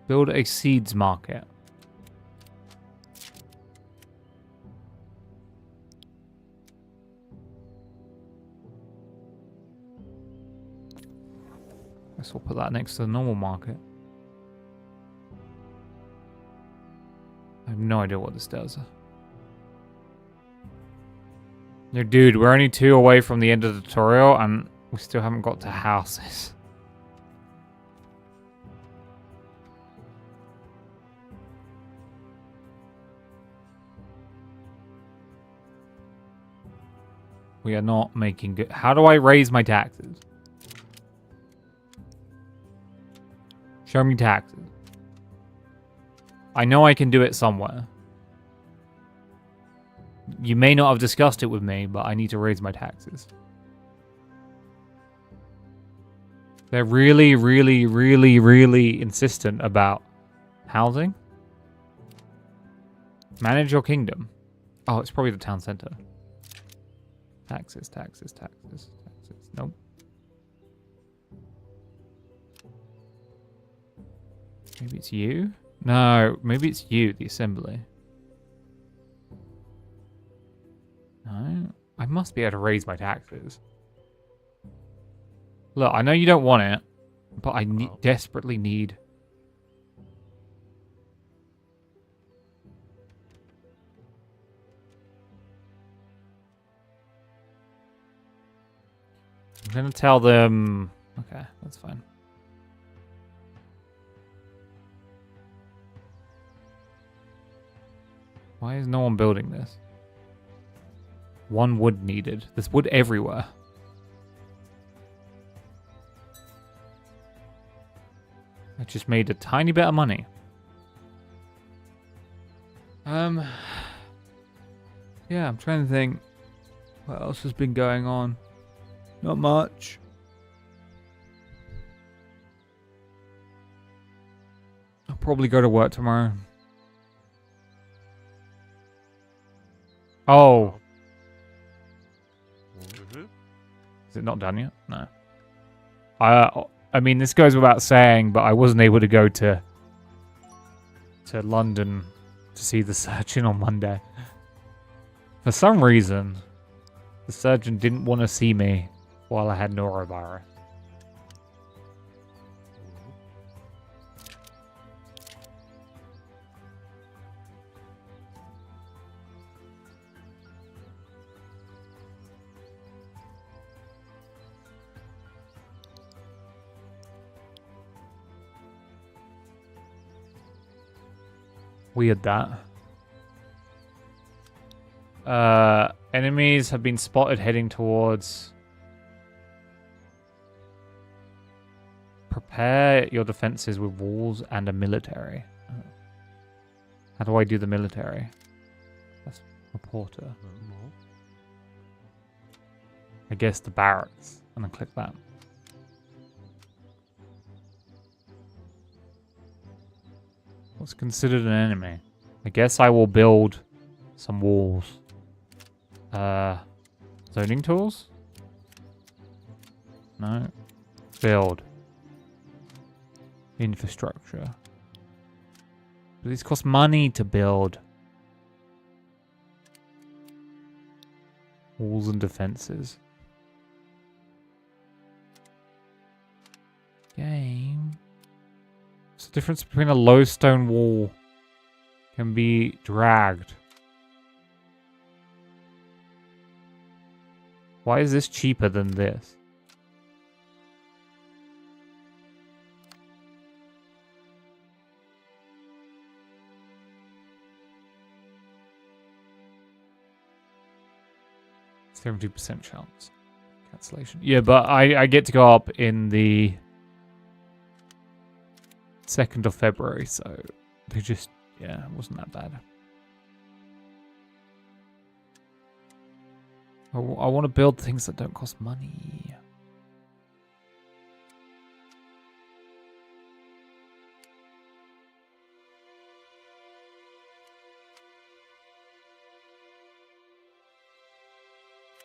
Build a seeds market. Guess we'll put that next to the normal market. I have no idea what this does. No, dude, we're only 2 away from the end of the tutorial and we still haven't got to houses. We are not making good. How do I raise my taxes? Show me taxes. I know I can do it somewhere. You may not have discussed it with me, but I need to raise my taxes. They're really, really, really, really insistent about housing. Manage your kingdom. Oh, it's probably the town center. Taxes. Nope. Maybe it's you? No, maybe it's you, the assembly. No, I must be able to raise my taxes. Look, I know you don't want it, but I desperately need... I'm gonna tell them... Okay, that's fine. Why is no one building this? One wood needed. There's wood everywhere. I just made a tiny bit of money. Yeah, I'm trying to think what else has been going on. Not much. I'll probably go to work tomorrow. Oh. Is it not done yet? No. I mean, this goes without saying, but I wasn't able to go to London to see the surgeon on Monday. For some reason, the surgeon didn't want to see me while I had norovirus. Weird that. Enemies have been spotted heading towards... Prepare your defenses with walls and a military. How do I do the military? That's reporter. I guess the barracks. And then click that. What's considered an enemy? I guess I will build some walls. Zoning tools? No. Build. Infrastructure. But these cost money to build. Walls and defenses. Game. What's the difference between a low stone wall can be dragged? Why is this cheaper than this? %70 chance. Cancellation. Yeah, but I get to go up in the 2nd of February, so they just, yeah, it wasn't that bad. I want to build things that don't cost money.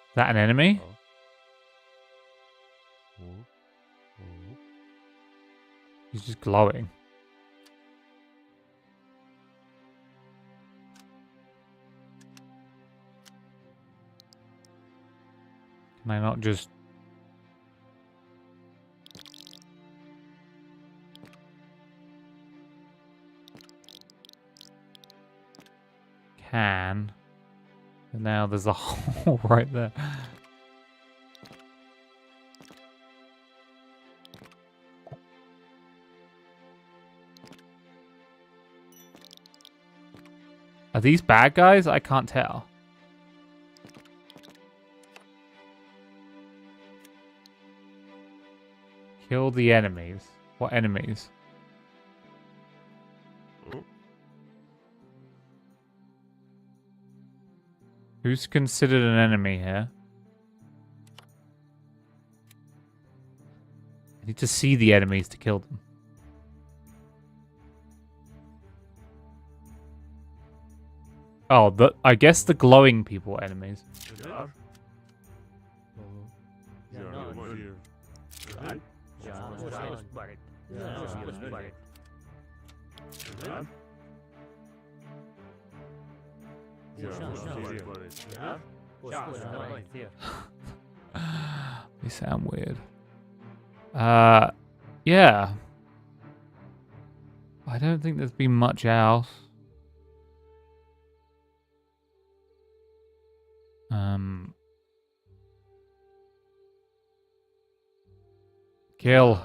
Is that an enemy? He's just glowing. Can I not just... Can. And now there's a hole right there. Are these bad guys? I can't tell. Kill the enemies. What enemies? Who's considered an enemy here? I need to see the enemies to kill them. Oh, I guess the glowing people are enemies. They sound weird. Yeah. I don't think there's been much else. Kill.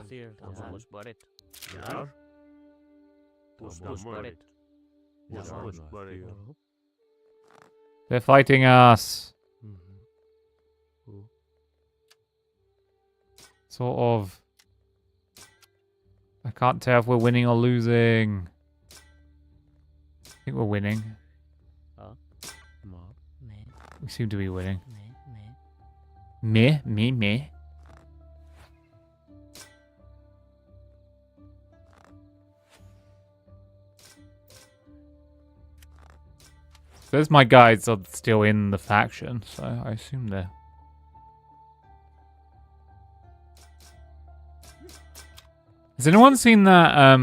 They're fighting us. Sort of. I can't tell if we're winning or losing. I think we're winning. We seem to be winning. Me. There's my guys are still in the faction, so I assume they're... Has anyone seen that,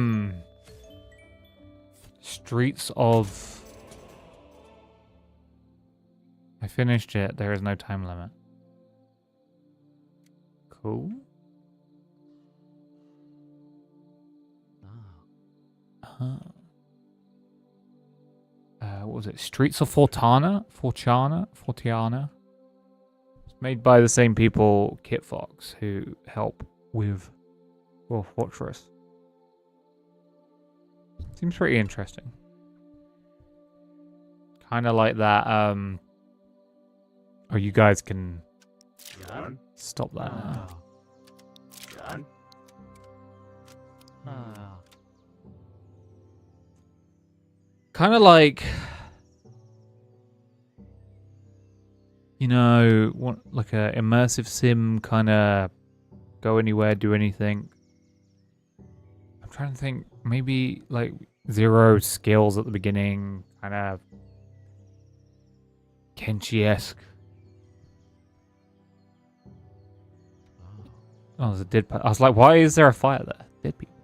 Streets of... I finished it. There is no time limit. Cool. What was it? Streets of Fortiana? It's made by the same people, Kit Fox, who help with Wolf Fortress. Seems pretty interesting. Kind of like that, oh, you guys can stop that now. Kind of like, you know, like a immersive sim, kind of go anywhere, do anything. I'm trying to think, maybe like 0 skills at the beginning, kind of Kenshi-esque. Oh, there's a dead person. I was like, why is there a fire there? Dead people.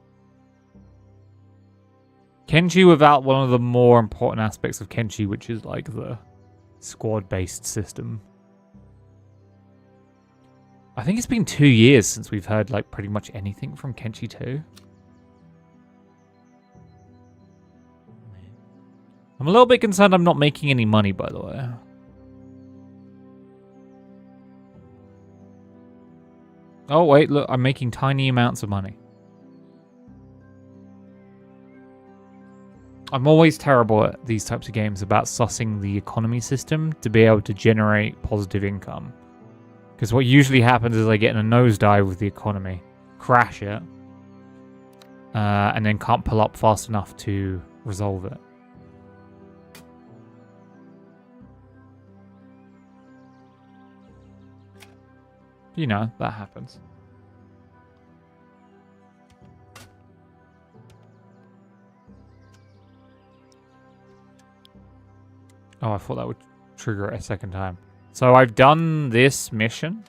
Kenshi without one of the more important aspects of Kenshi, which is like the squad-based system. I think it's been 2 years since we've heard like pretty much anything from Kenshi 2. I'm a little bit concerned I'm not making any money, by the way. Oh, wait, look, I'm making tiny amounts of money. I'm always terrible at these types of games about sussing the economy system to be able to generate positive income. Because what usually happens is I get in a nosedive with the economy, crash it, and then can't pull up fast enough to resolve it. You know, that happens. Oh, I thought that would trigger it a second time. So I've done this mission.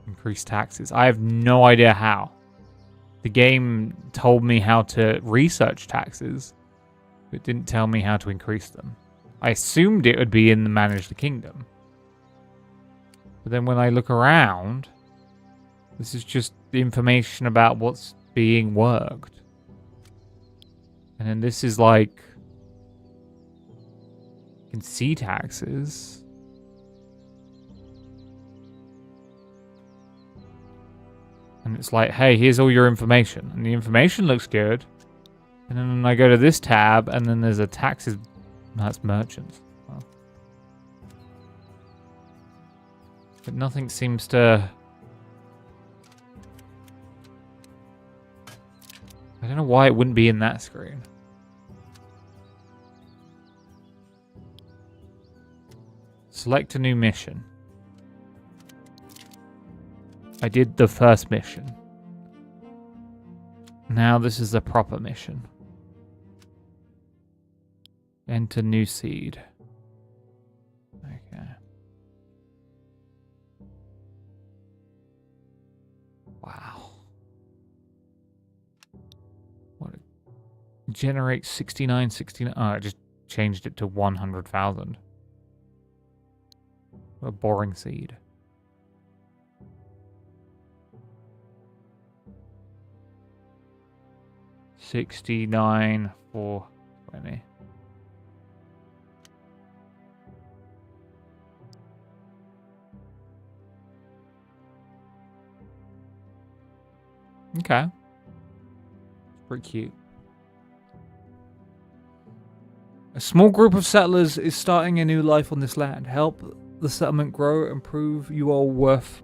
Increase taxes. I have no idea how. The game told me how to research taxes. It didn't tell me how to increase them. I assumed it would be in the Manage the Kingdom. But then when I look around, this is just the information about what's being worked. And then this is like... You can see taxes. And it's like, hey, here's all your information. And the information looks good. And then I go to this tab, and then there's a taxes... That's merchants. Well. But nothing seems to... I don't know why it wouldn't be in that screen. Select a new mission. I did the first mission. Now this is the proper mission. Enter new seed. Okay. Wow. What? Generate 69. Oh, I just changed it to 100,000. A boring seed. $69 for 20. Okay. Pretty cute. A small group of settlers is starting a new life on this land. Help the settlement grow and prove you are worth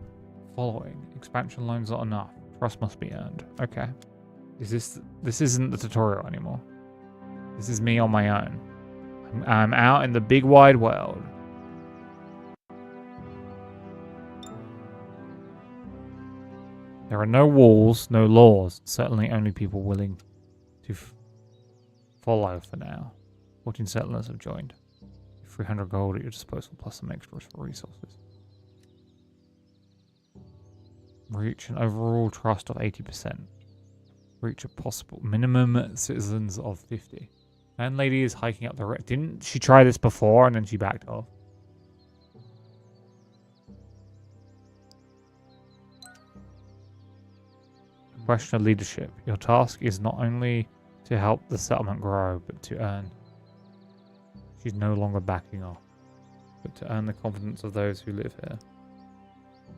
following. Expansion loans not enough. Trust must be earned. Okay. This isn't the tutorial anymore. This is me on my own. I'm out in the big wide world. There are no walls, no laws. Certainly only people willing to follow for now. 14 settlers have joined. 300 gold at your disposal plus some extras for resources. Reach an overall trust of 80%. Reach a possible minimum citizens of 50. Landlady is hiking up the didn't she try this before and then she backed off? Question of leadership. Your task is not only to help the settlement grow, but to earn. She's no longer backing off, but to earn the confidence of those who live here.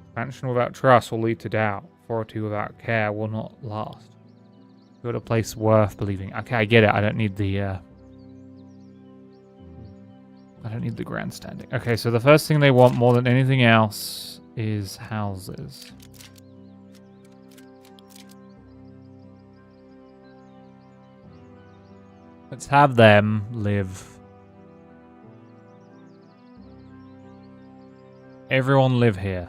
Expansion without trust will lead to doubt. Authority without care will not last. Build a place worth believing. Okay, I get it. I don't need the grandstanding. Okay, so the first thing they want more than anything else is houses. Let's have them live. Everyone live here.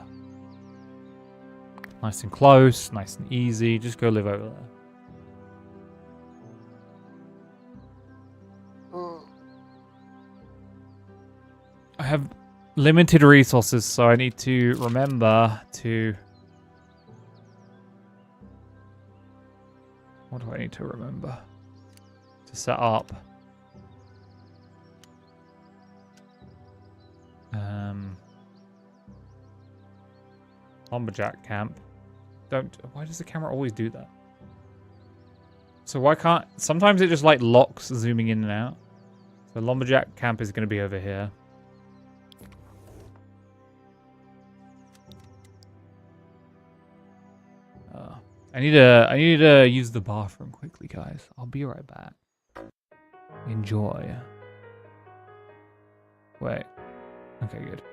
Nice and close, nice and easy. Just go live over there. I have limited resources, so I need to remember to... What do I need to remember? To set up. Lumberjack camp. Why does the camera always do that? So why can't... Sometimes it just like locks zooming in and out. So lumberjack camp is going to be over here. I need to use the bathroom quickly, guys. I'll be right back. Enjoy. Wait. Okay, good.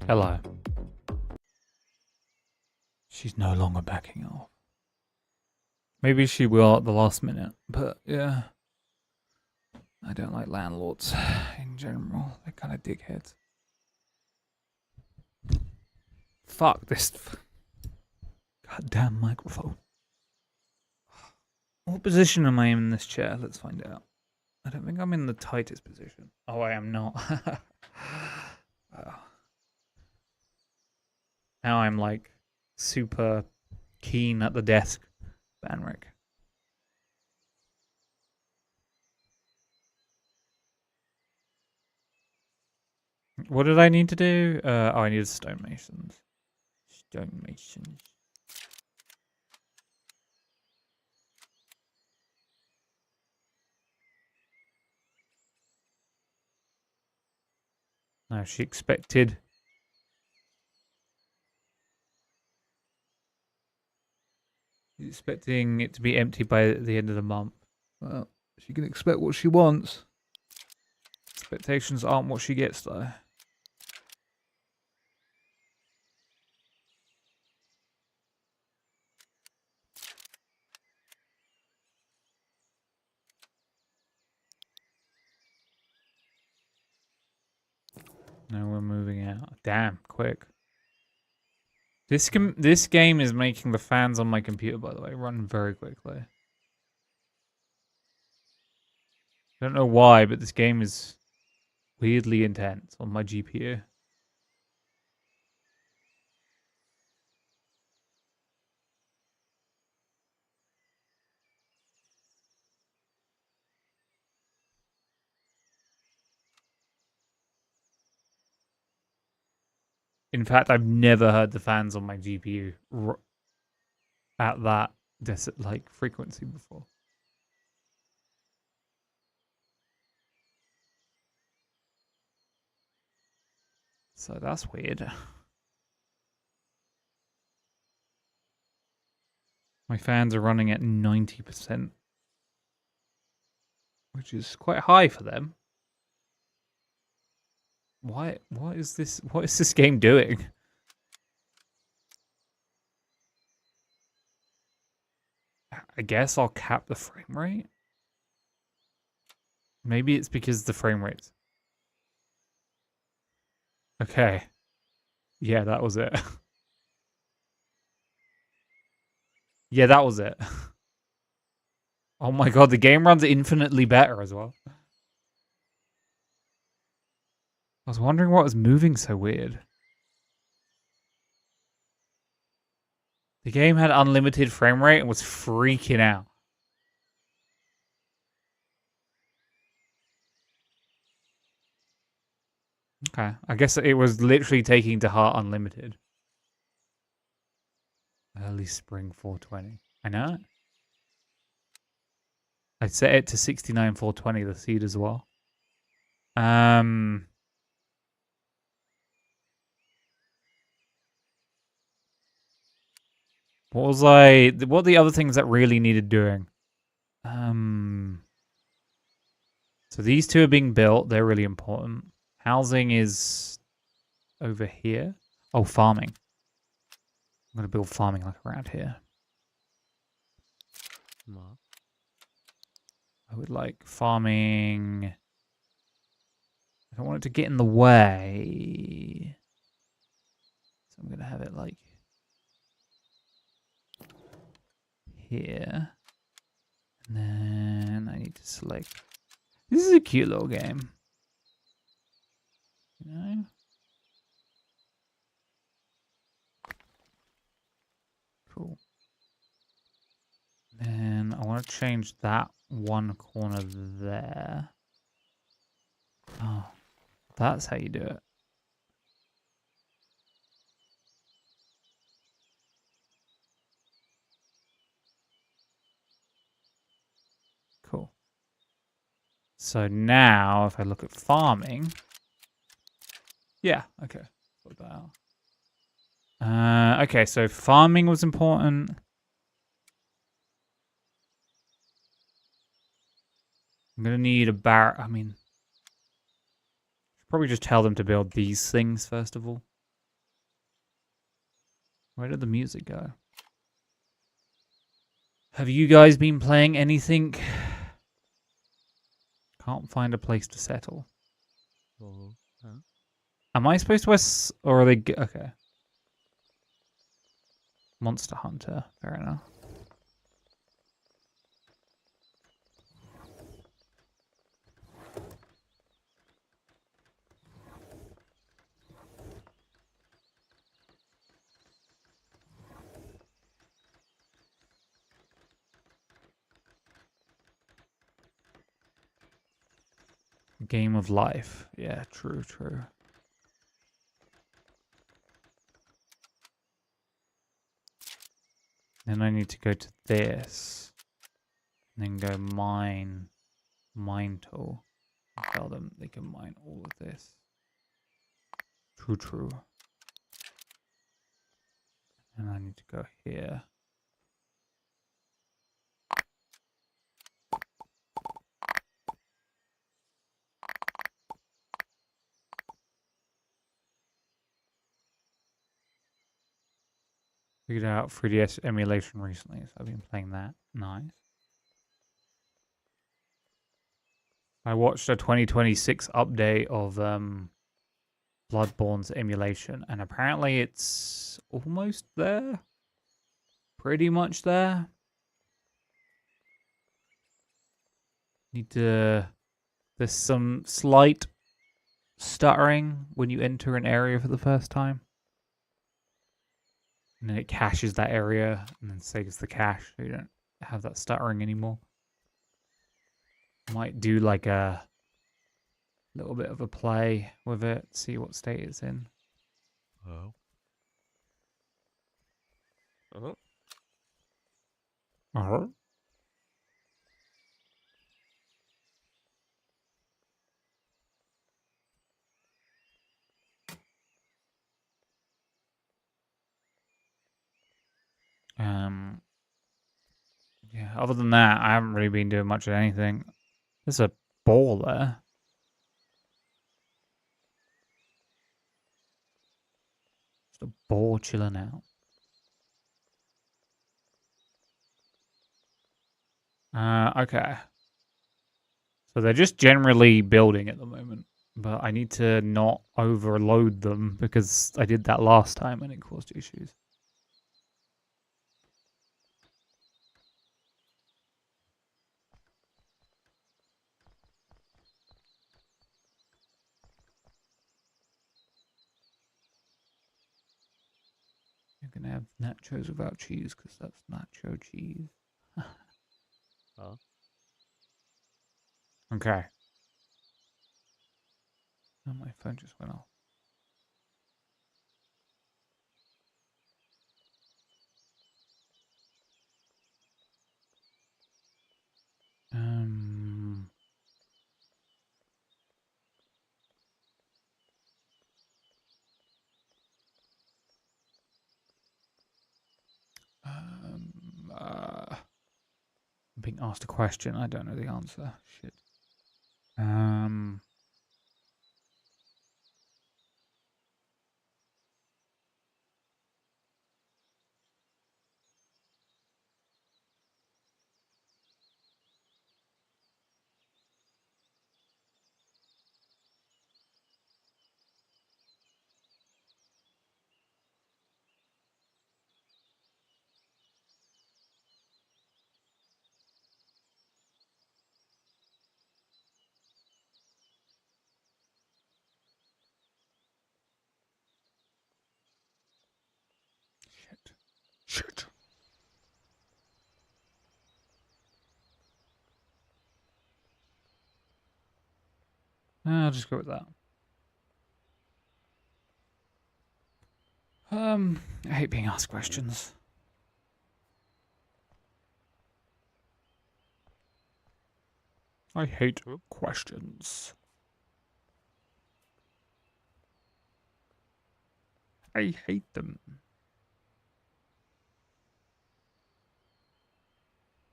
Hello. She's no longer backing off. Maybe she will at the last minute, but yeah. I don't like landlords in general. They're kind of dickheads. Fuck this goddamn microphone. What position am I in this chair? Let's find out. I don't think I'm in the tightest position. Oh, I am not. Now I'm like super keen at the desk, Banrik. What did I need to do? I needed stonemasons. Stonemasons. No, she expected. She's expecting it to be empty by the end of the month. Well, she can expect what she wants. Expectations aren't what she gets, though. No, we're moving out. Damn, quick. This game is making the fans on my computer, by the way, run very quickly. Don't know why, but this game is weirdly intense on my GPU. In fact, I've never heard the fans on my GPU at that like frequency before. So that's weird. My fans are running at 90%, which is quite high for them. Why? What is this? What is this game doing? I guess I'll cap the frame rate. Maybe it's because the frame rate's... Okay. Yeah, that was it. Yeah, that was it. Oh my god, the game runs infinitely better as well. I was wondering what was moving so weird. The game had unlimited frame rate and was freaking out. Okay, I guess it was literally taking to heart unlimited. Early spring 420. I know. I set it to 69 420, the seed as well. What are the other things that really needed doing? So these two are being built. They're really important. Housing is over here. Oh, farming. I'm going to build farming like around here. I would like farming. I don't want it to get in the way. So I'm going to have it like here. And then I need to select. This is a cute little game. You know? Cool. Then I want to change that one corner there. Oh, that's how you do it. Cool. So now, if I look at farming, yeah, okay, sort that out. Okay, so farming was important. I'm gonna need a bar. I mean, probably just tell them to build these things first of all. Where did the music go? Have you guys been playing anything? Can't find a place to settle. Oh, huh? Am I supposed to or are they okay? Monster Hunter, fair enough. Game of life. Yeah, true, true. Then I need to go to this. And then go mine tool. Tell them they can mine all of this. True, true. And I need to go here. Figured out 3DS emulation recently, so I've been playing that. Nice. I watched a 2026 update of Bloodborne's emulation, and apparently it's almost there. Pretty much there. There's some slight stuttering when you enter an area for the first time. And then it caches that area and then saves the cache, so you don't have that stuttering anymore. Might do like a little bit of a play with it, see what state it's in. Oh. Uh-huh. Uh-huh. Yeah, other than that, I haven't really been doing much of anything. There's a ball there. Just a ball chilling out. Okay. So they're just generally building at the moment. But I need to not overload them because I did that last time and it caused issues. You're going to have nachos without cheese because that's nacho cheese. Huh? Okay. Oh, my phone just went off. Um... I'm being asked a question. I don't know the answer. Shit. Shit. I'll just go with that. I hate being asked questions. I hate questions. I hate them.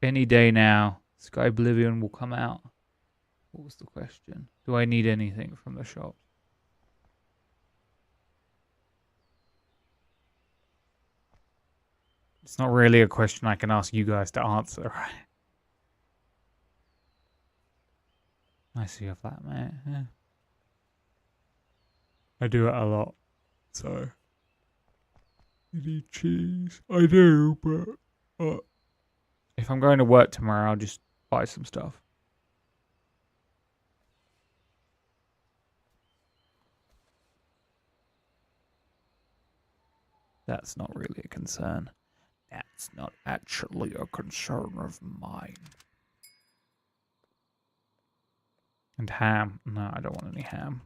Any day now, Sky Oblivion will come out. What was the question? Do I need anything from the shop? It's not really a question I can ask you guys to answer, right? Nice of you have that, mate. Yeah. I do it a lot, so. You need cheese. I do, but if I'm going to work tomorrow, I'll just buy some stuff. That's not really a concern. That's not actually a concern of mine. And ham. No, I don't want any ham.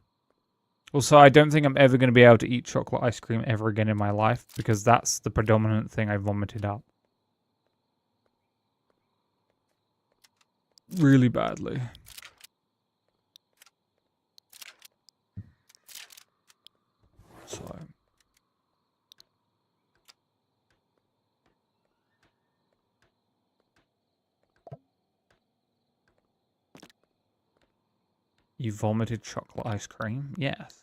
Also, I don't think I'm ever going to be able to eat chocolate ice cream ever again in my life, because that's the predominant thing I vomited up. Really badly. So. You vomited chocolate ice cream? Yes.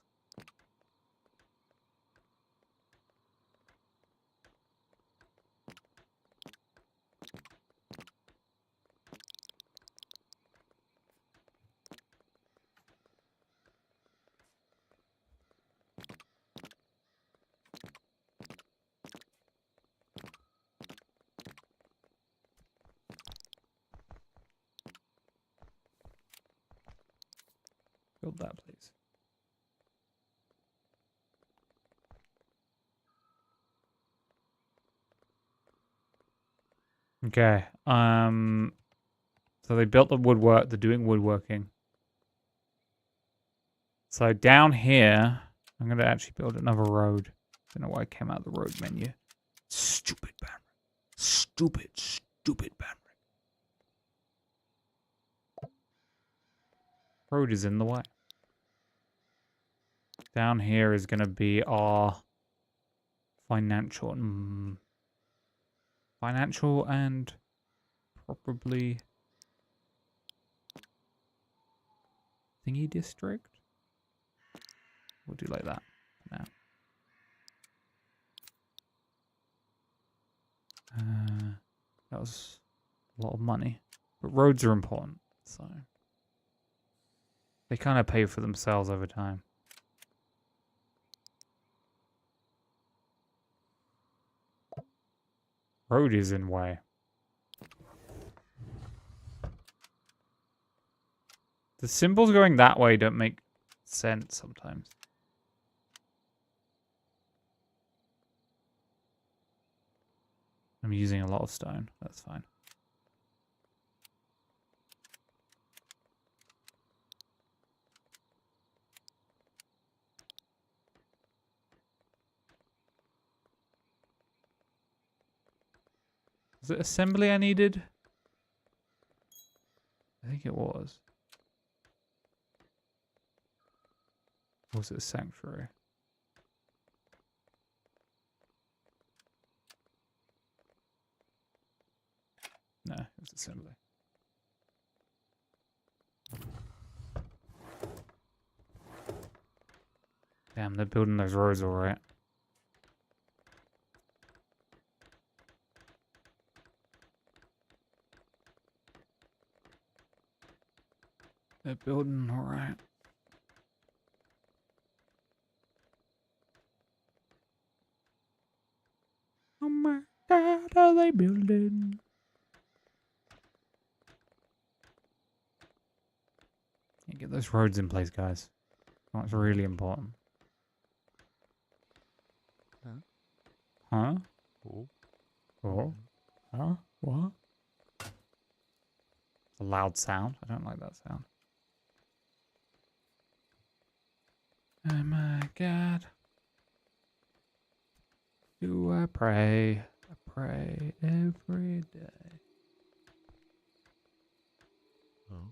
Build that, please. Okay. So they built the woodwork. They're doing woodworking. So down here, I'm going to actually build another road. Don't know why I came out of the road menu. Stupid Banrik. Stupid Banrik. Road is in the way. Down here is going to be our financial and probably thingy district. We'll do like that now. That was a lot of money, but roads are important, so they kind of pay for themselves over time. Road is in way. The symbols going that way don't make sense sometimes. I'm using a lot of stone. That's fine. Was it assembly I needed? I think it was. Or was it a sanctuary? No, it was assembly. Damn, they're building those roads all right. They're building all right. Oh my God, are they building? Get those roads in place, guys. That's really important. Huh? Oh. Oh? Huh? What? A loud sound. I don't like that sound. Oh my God. Do I pray? I pray every day. Oh.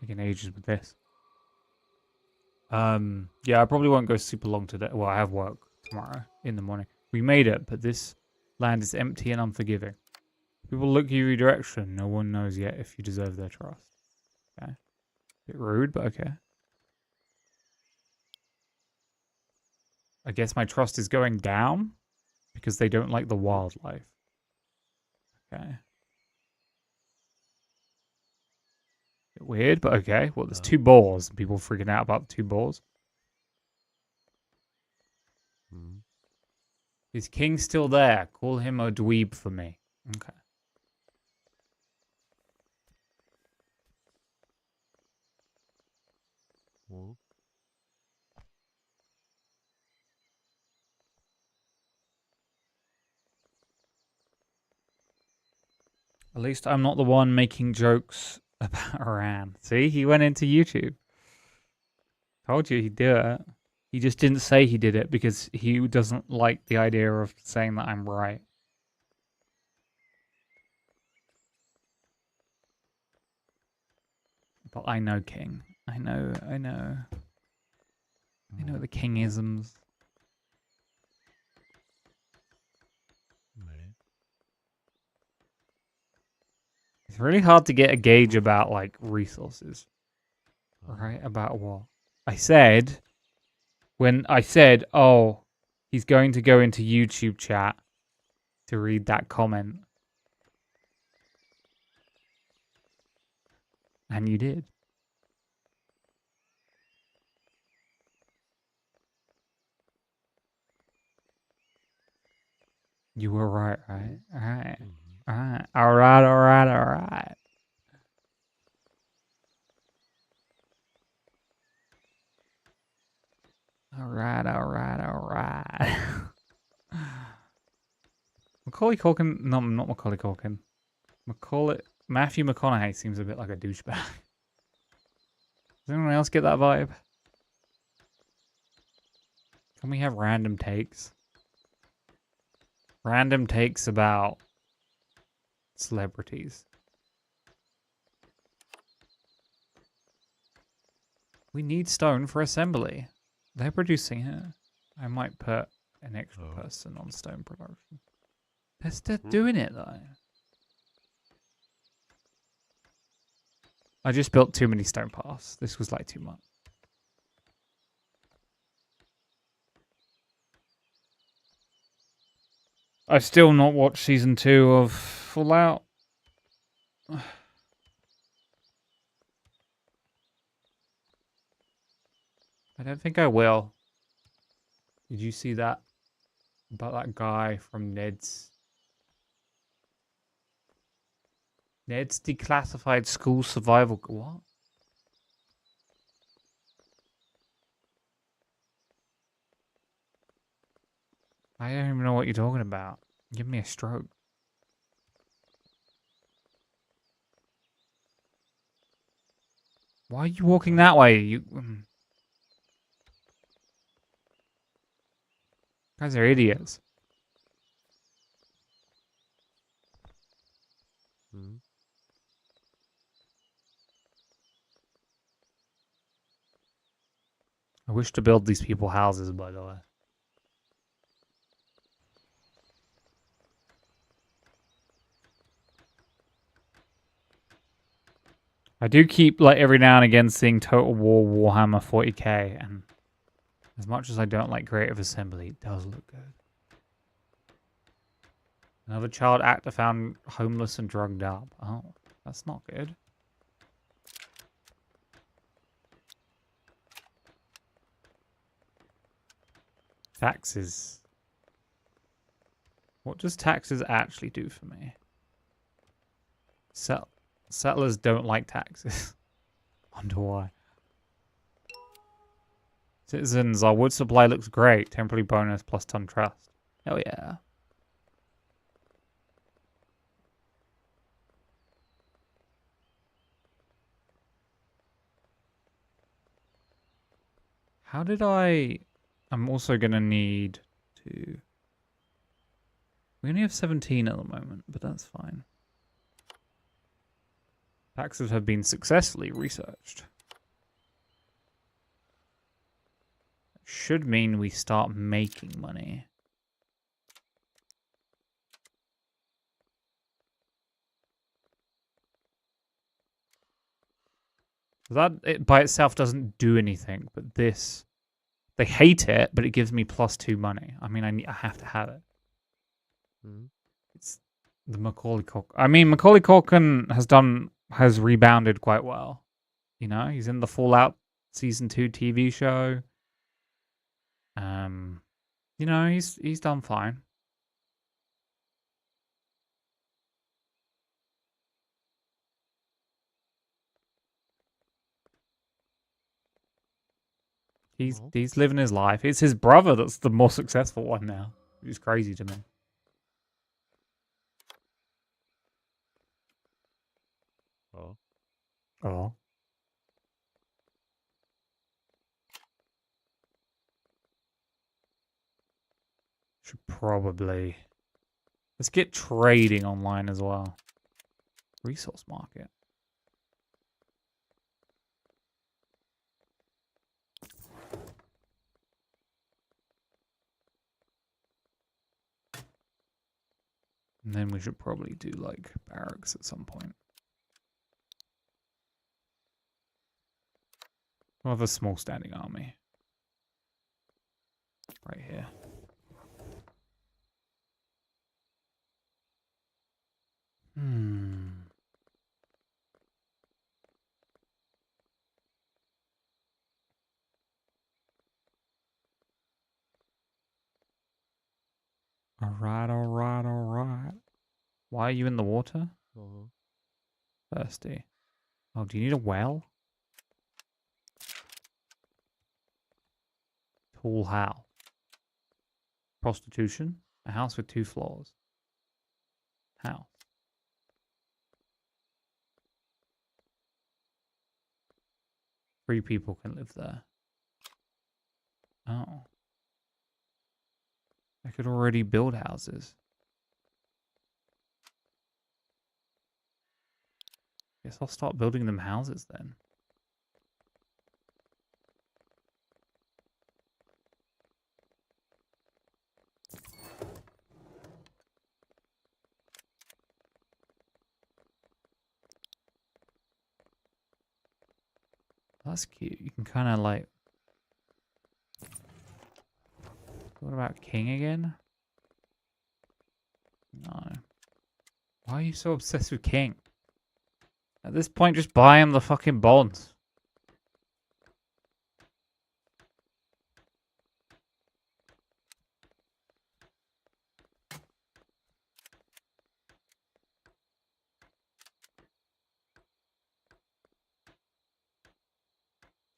Taking ages with this. Yeah, I probably won't go super long today. Well, I have work tomorrow in the morning. We made it, but this Land is empty and unforgiving. People look you every direction. No one knows yet if you deserve their trust. Okay. Bit rude, but okay. I guess my trust is going down because they don't like the wildlife. Okay. Bit weird, but okay. Well, there's 2 boars. People freaking out about the 2 boars. Is King still there? Call him a dweeb for me. Okay. Whoa. At least I'm not the one making jokes about Oryn. See, he went into YouTube. Told you he'd do it. He just didn't say he did it because he doesn't like the idea of saying that I'm right. But I know King. I know. I know the Kingisms. It's really hard to get a gauge about, like, resources. Right? About what? I said, when I said, oh, he's going to go into YouTube chat to read that comment. And you did. You were right, right? Alright. Alright. Alright, alright, alright. Alright, alright, alright. Macaulay Culkin. No, not Macaulay Culkin. Matthew McConaughey seems a bit like a douchebag. Does anyone else get that vibe? Can we have random takes? Random takes about celebrities. We need stone for assembly. They're producing it. I might put an extra person on stone production. They're still doing it though. I just built too many stone paths. This was like too much. I've still not watched season 2 of Fallout. I don't think I will. Did you see that? About that guy from Ned's declassified school survival. What? I don't even know what you're talking about. Give me a stroke. Why are you walking that way? You guys are idiots. I wish to build these people houses, by the way. I do keep, like, every now and again seeing Total War Warhammer 40k, and as much as I don't like Creative Assembly, it does look good. Another child actor found homeless and drugged up. Oh, that's not good. Taxes. What does taxes actually do for me? Settlers don't like taxes. Wonder why. Citizens, our wood supply looks great. Temporary bonus plus ton trust. Hell yeah. How did I'm also going to need to... We only have 17 at the moment, but that's fine. Taxes have been successfully researched. Should mean we start making money. That it by itself doesn't do anything, but this, they hate it, but it gives me +2 money. I mean, I have to have it. Mm. It's the Macaulay Culkin. I mean, Macaulay Culkin has rebounded quite well. You know, he's in the Fallout season 2 TV show. You know, he's done fine. He's living his life. It's his brother that's the more successful one now. It's crazy to me. Oh. Oh. Should probably... Let's get trading online as well. Resource market. And then we should probably do, like, barracks at some point. We'll have a small standing army. Right here. Alright. Why are you in the water? Thirsty. Oh, do you need a well? Tall how? Prostitution? A house with 2 floors. How? Three people can live there. Oh. I could already build houses. Guess I'll start building them houses then. That's cute. You can kind of like... What about King again? No. Why are you so obsessed with King? At this point, just buy him the fucking bonds.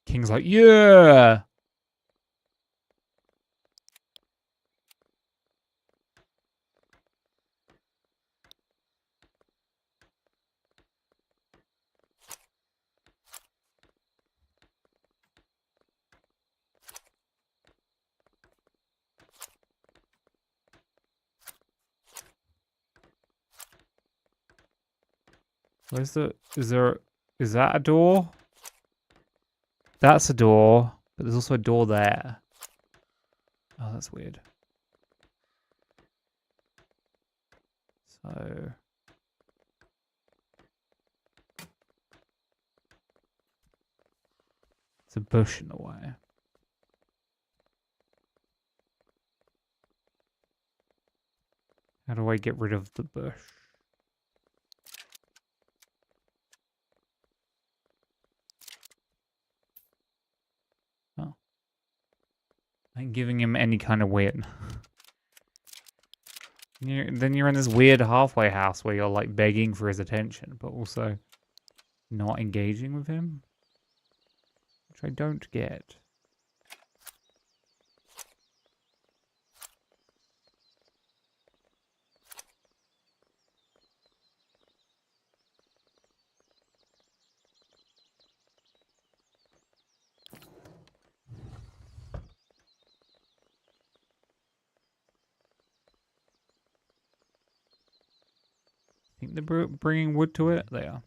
King's like, yeah! Where's the... Is that a door? That's a door, but there's also a door there. Oh, that's weird. So... It's a bush in the way. How do I get rid of the bush? Oh. I ain't giving him any kind of win. Then you're in this weird halfway house where you're like begging for his attention, but also not engaging with him. Which I don't get. Think they're bringing wood to it? They are.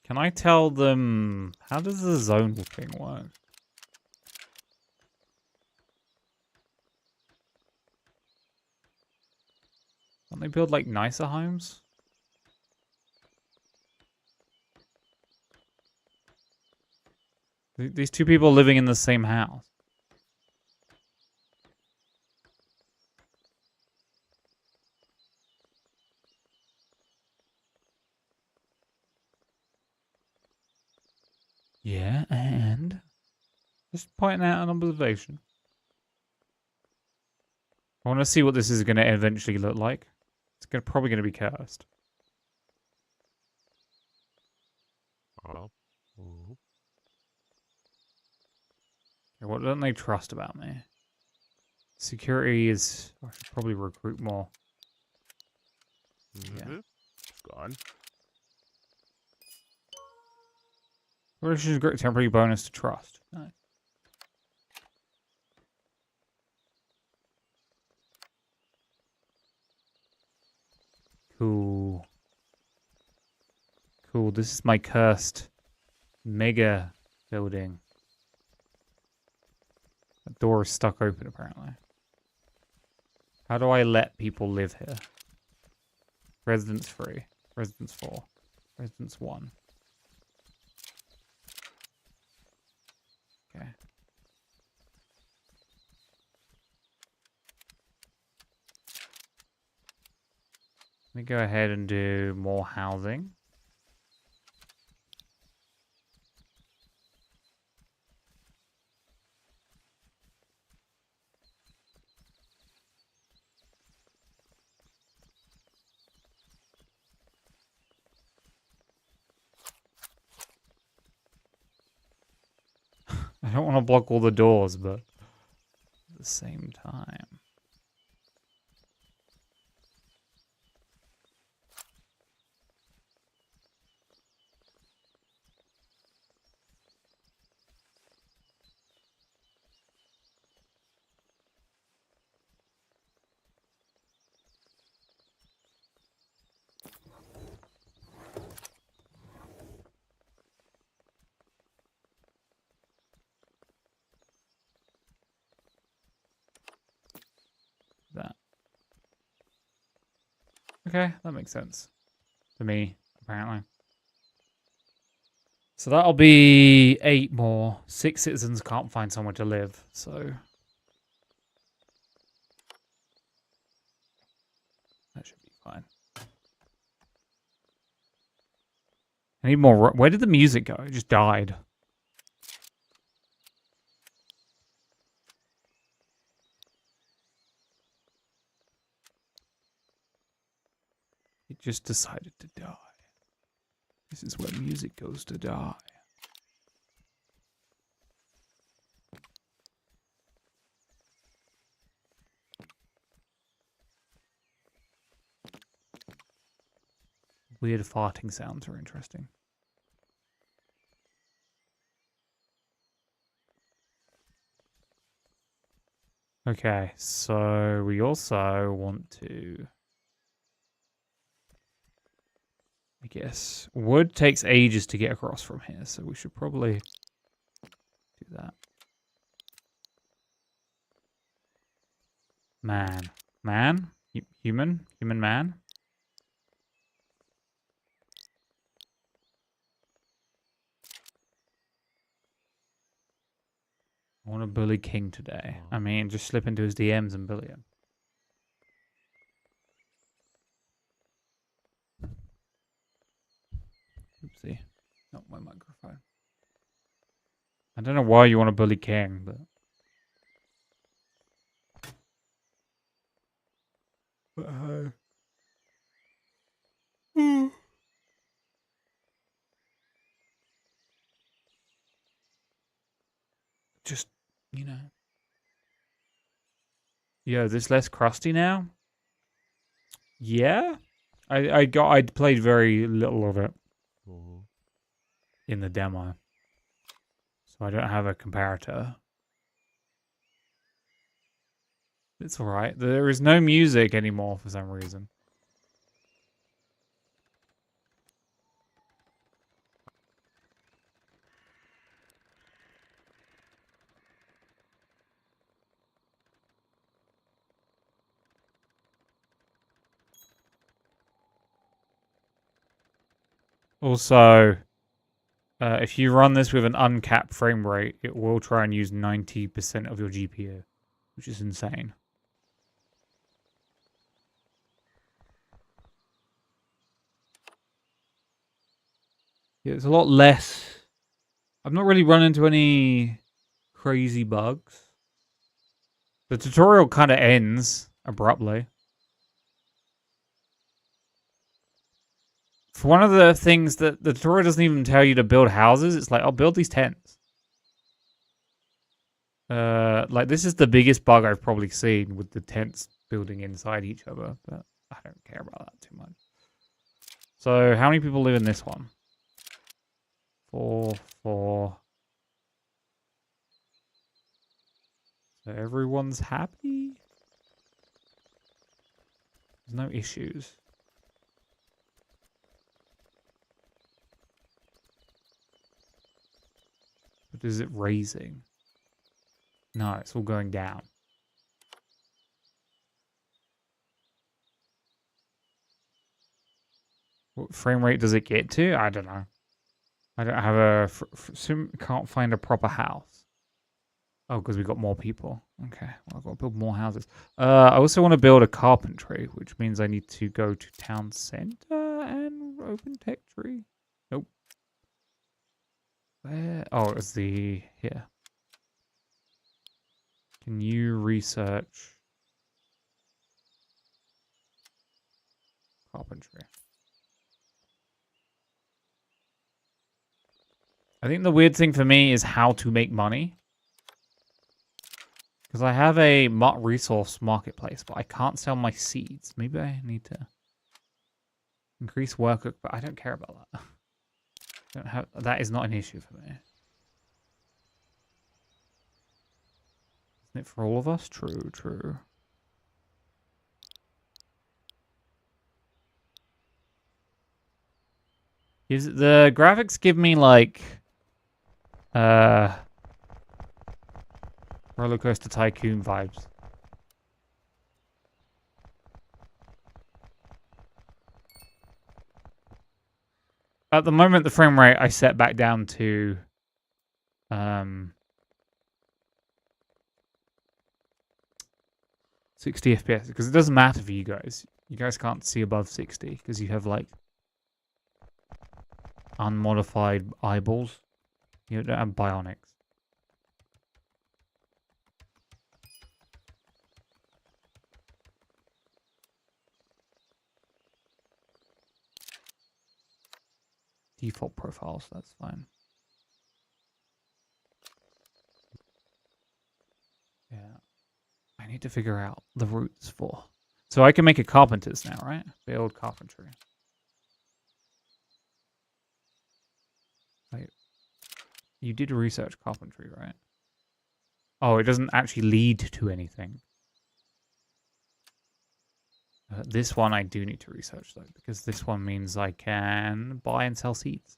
Can I tell them... How does the zone thing work? Can't they build like nicer homes? These two people living in the same house. Yeah, and just pointing out an observation. I want to see what this is going to eventually look like. It's probably going to be cursed. Oh. Ooh. Okay, what don't they trust about me? Security is... I should probably recruit more. Mm-hmm. Yeah. Gone. Which is a great temporary bonus to trust. Nice. Cool. Cool. This is my cursed mega building. The door is stuck open, apparently. How do I let people live here? Residence 3. Residence 4. Residence 1. Okay. Let me go ahead and do more housing. I don't want to block all the doors, but at the same time. That. Okay, that makes sense. To me, apparently. So that'll be 8 more. 6 citizens can't find somewhere to live, so... that should be fine. I need more... Where did the music go? It just died. It just decided to die. This is where music goes to die. Weird farting sounds are interesting. Okay, so we also want to... I guess wood takes ages to get across from here, so we should probably do that. Man. Man? Human? Human man? I want to bully King today. I mean, just slip into his DMs and bully him. Oopsie. Not my microphone. I don't know why you want to bully King, but... Just, you know. Yo, this less crusty now? Yeah? I played very little of it in the demo. So I don't have a comparator. It's alright. There is no music anymore for some reason. Also, if you run this with an uncapped frame rate, it will try and use 90% of your GPU, which is insane. Yeah, it's a lot less. I've not really run into any crazy bugs. The tutorial kind of ends abruptly. For one of the things that the tutorial doesn't even tell you to build houses, it's like, I'll build these tents. Like, this is the biggest bug I've probably seen with the tents building inside each other, but I don't care about that too much. So, how many people live in this one? 4, 4. So, everyone's happy? There's no issues. But is it raising? No, it's all going down. What frame rate does it get to? I don't know. I don't have a... can't find a proper house. Oh, because we got more people. Okay, well, I've got to build more houses. I also want to build a carpentry, which means I need to go to town center and open tech tree. Nope. Where? Oh, it's the... here. Can you research carpentry? I think the weird thing for me is how to make money. Because I have a resource marketplace, but I can't sell my seeds. Maybe I need to increase worker, but I don't care about that. That is not an issue for me. Isn't it for all of us? True, true. The graphics give me like Roller Coaster Tycoon vibes. At the moment, the frame rate I set back down to 60 FPS because it doesn't matter for you guys. You guys can't see above 60 because you have like unmodified eyeballs. You don't have bionics. Default profiles, that's fine. Yeah. I need to figure out the routes for. So I can make a carpenter's now, right? Build carpentry. Wait. You did research carpentry, right? Oh, it doesn't actually lead to anything. This one I do need to research though, because this one means I can buy and sell seeds.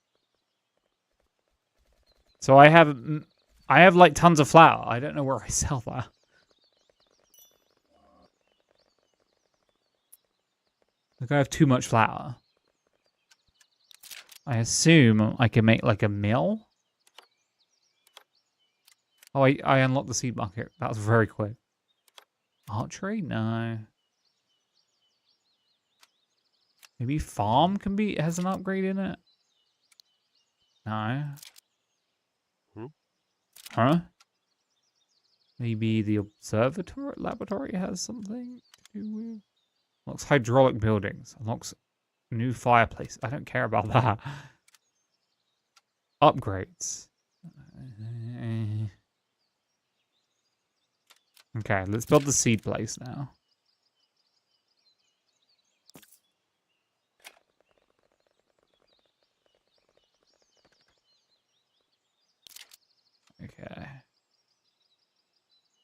So I have like tons of flour. I don't know where I sell that. Like I have too much flour. I assume I can make like a mill. Oh, I unlocked the seed market. That was very quick. Archery? No. Maybe farm has an upgrade in it? No. Huh? Maybe the laboratory has something to do with... Unlocks hydraulic buildings. Unlocks new fireplace. I don't care about that. Upgrades. Okay, let's build the seed place now. Okay.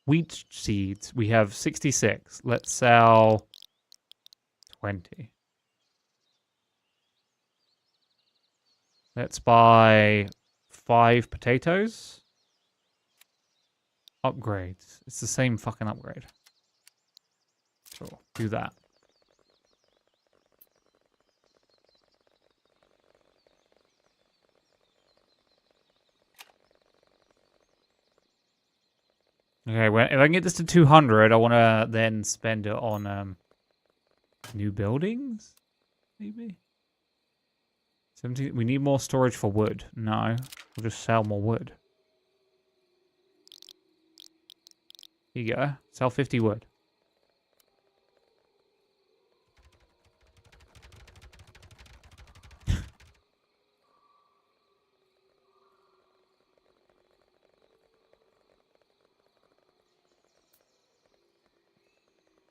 Wheat seeds. We have 66. Let's sell 20. Let's buy 5 potatoes. Upgrades. It's the same fucking upgrade. Sure, do that. Okay, well, if I can get this to 200, I want to then spend it on new buildings, maybe. 17. We need more storage for wood. No, we'll just sell more wood. Here you go. Sell 50 wood.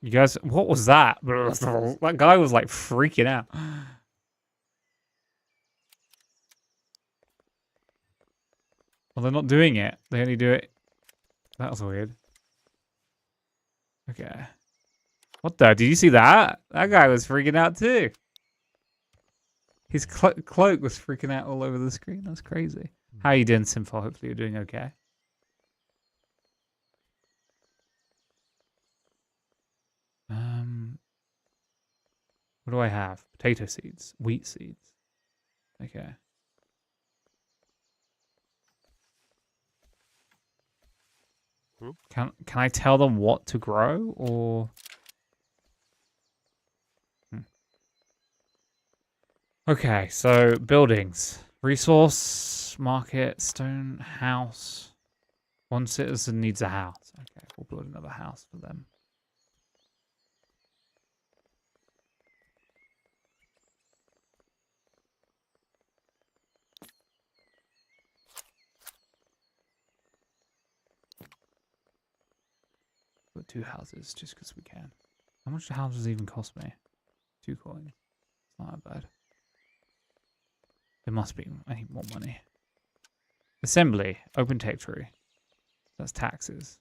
You guys, what was that? That guy was like freaking out. Well, they're not doing it. They only do it. That was weird. Okay. What the? Did you see that? That guy was freaking out too. His cloak was freaking out all over the screen. That's crazy. How are you doing, Simfo? Hopefully you're doing okay. What do I have? Potato seeds, wheat seeds. Okay. Can I tell them what to grow or? Okay, so buildings, resource market, stone house. One citizen needs a house. Okay, we'll build another house for them. Put 2 houses just because we can. How much do houses even cost me? 2 coins. It's not that bad. There must be. I need more money. Assembly. Open territory. That's taxes.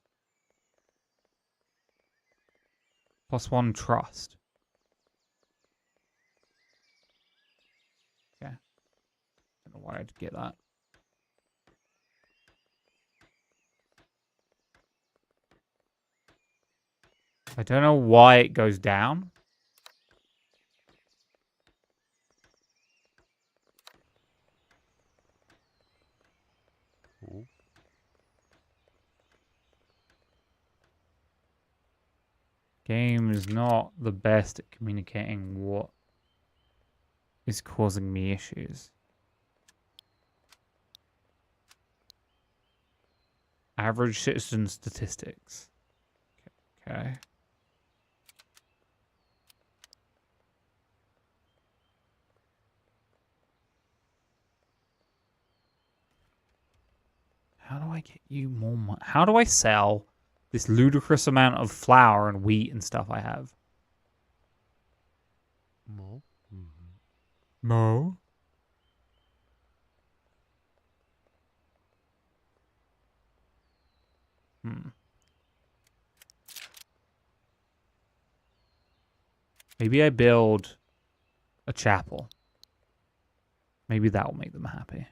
+1 trust. Okay. Don't know why I'd get that. I don't know why it goes down. Ooh. Game is not the best at communicating what is causing me issues. Average citizen statistics. Okay. How do I get you more money? How do I sell this ludicrous amount of flour and wheat and stuff I have? Mo. Mo? Maybe I build a chapel. Maybe that will make them happy.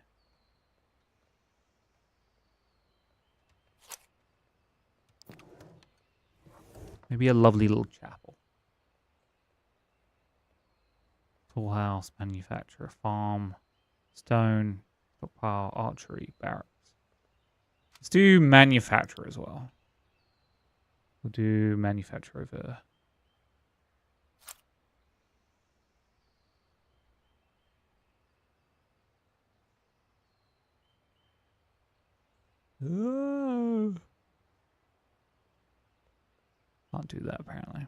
Maybe a lovely little chapel. Tool house, manufacturer, farm, stone, stockpile, archery, barracks. Let's do manufacturer as well. We'll do manufacturer over. Oh. Can't do that apparently.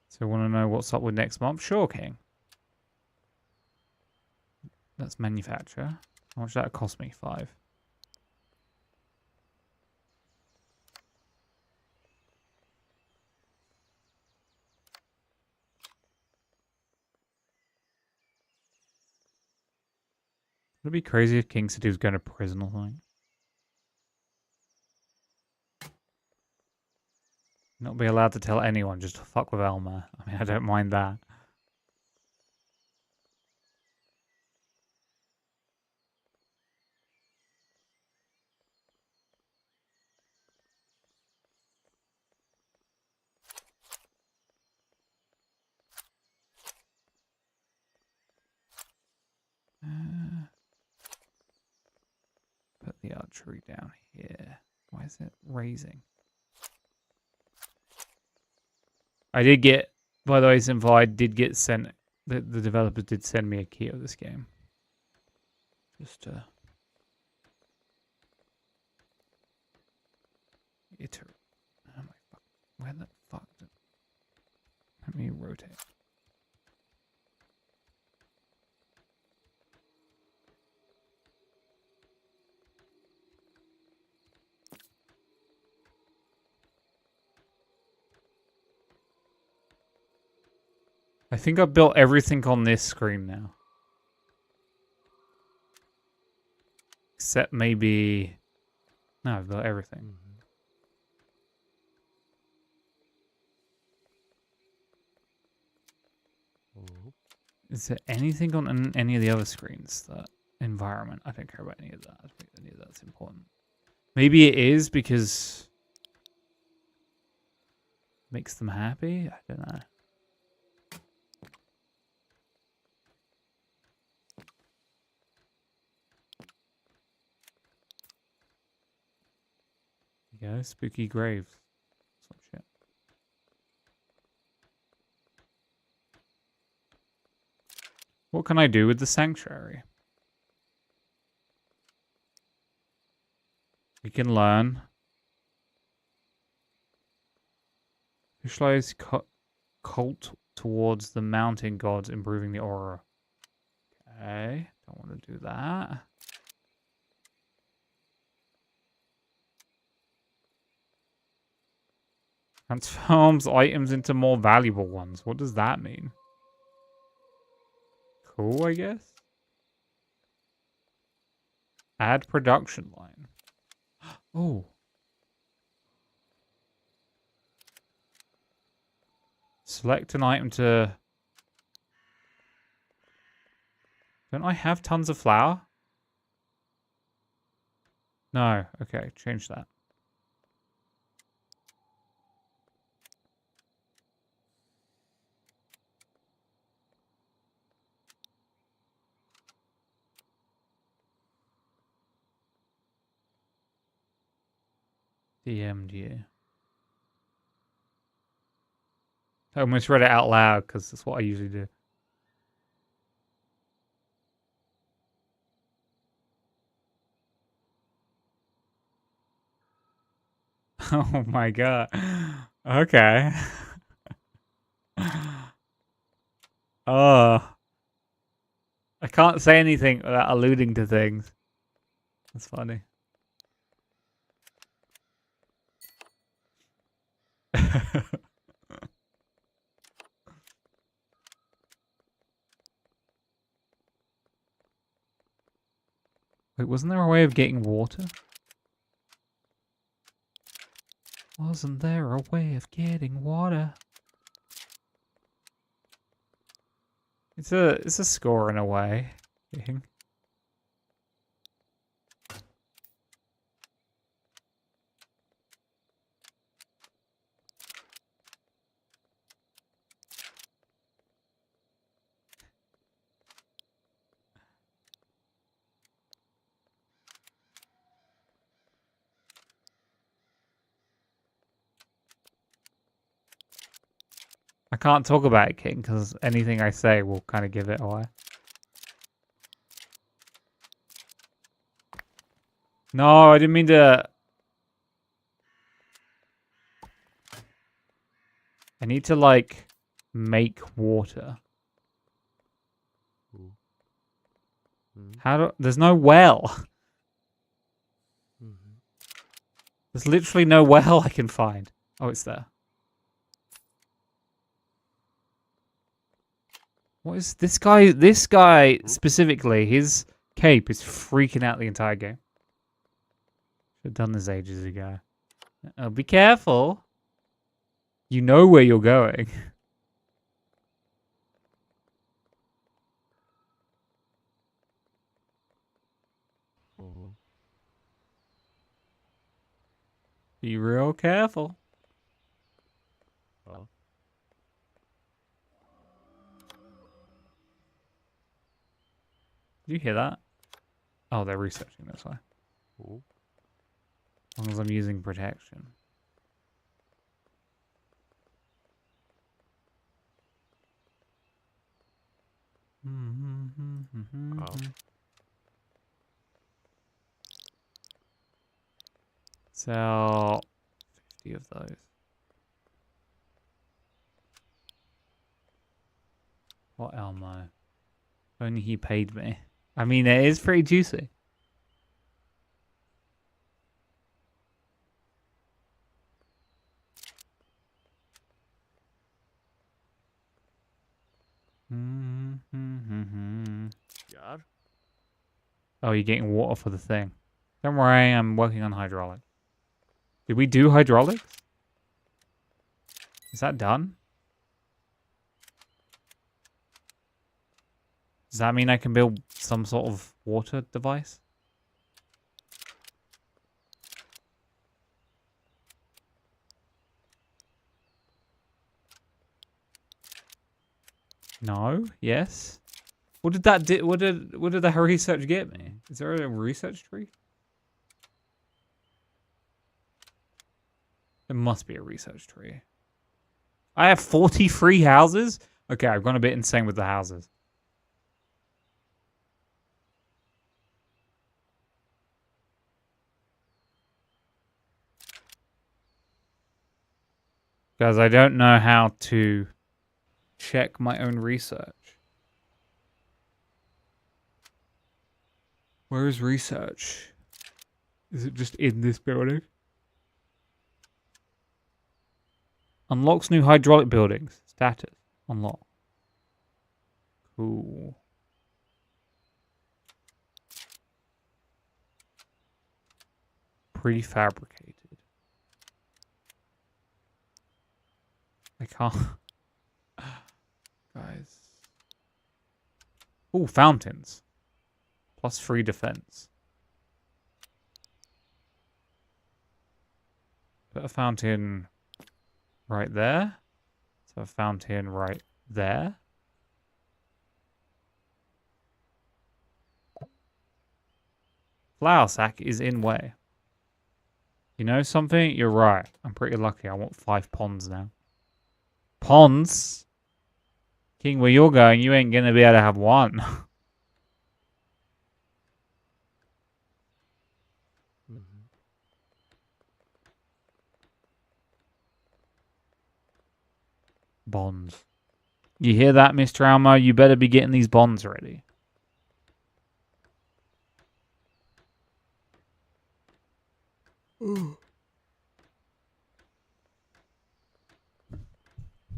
So want to know what's up with next month? Sure, King. That's manufacture. How much did that cost me? 5. Would it be crazy if King said he was going to prison or something? Not be allowed to tell anyone, just to fuck with Elmer. I mean, I don't mind that. Put tree down here. Why is it raising? I did get, by the way, Simple, I did get sent, the developers did send me a key of this game. Just to iterate. Oh my fuck. Where the fuck did... Let me rotate. I think I've built everything on this screen now. Except maybe... No, I've built everything. Is there anything on any of the other screens? That environment? I don't care about any of that. I don't think any of that's important. Maybe it is because... Makes them happy? I don't know. Yeah, spooky graves. Some shit. What can I do with the sanctuary? We can learn. Visualize cult towards the mountain gods, improving the aura. Okay, don't want to do that. Transforms items into more valuable ones. What does that mean? Cool, I guess. Add production line. Oh. Select an item to... Don't I have tons of flour? No. Okay, change that. DM'd you. I almost read it out loud because that's what I usually do. Oh my god. Okay. Oh. I can't say anything without alluding to things. That's funny. Wait, wasn't there a way of getting water? Wasn't there a way of getting water? It's a score in a way. I can't talk about it, King, because anything I say will kind of give it away. No, I didn't mean to... I need to, like, make water. How do... There's no well. There's literally no well I can find. Oh, it's there. What is this guy? This guy specifically, his cape is freaking out the entire game. Should have done this ages ago. Oh, be careful. You know where you're going. Be real careful. Did you hear that? Oh, they're researching this way. As long as I'm using protection. Oh. Sell 50 of those. What Elmo? If only he paid me. I mean, it is pretty juicy. Yeah. Oh, you're getting water for the thing. Don't worry, I'm working on hydraulic. Did we do hydraulics? Is that done? Does that mean I can build some sort of water device? No? Yes? What did that do? What did the research get me? Is there a research tree? There must be a research tree. I have 43 houses? Okay, I've gone a bit insane with the houses. Guys, I don't know how to check my own research. Where is research? Is it just in this building? Unlocks new hydraulic buildings. Status. Unlock. Cool. Prefabricated. I can't. Guys. Ooh, fountains. Plus 3 defense. Put a fountain right there. So a fountain right there. Flour sack is in way. You know something? You're right. I'm pretty lucky. I want 5 ponds now. Ponds? King, where you're going, you ain't gonna be able to have 1. Bonds. You hear that, Mr. Almo? You better be getting these bonds ready.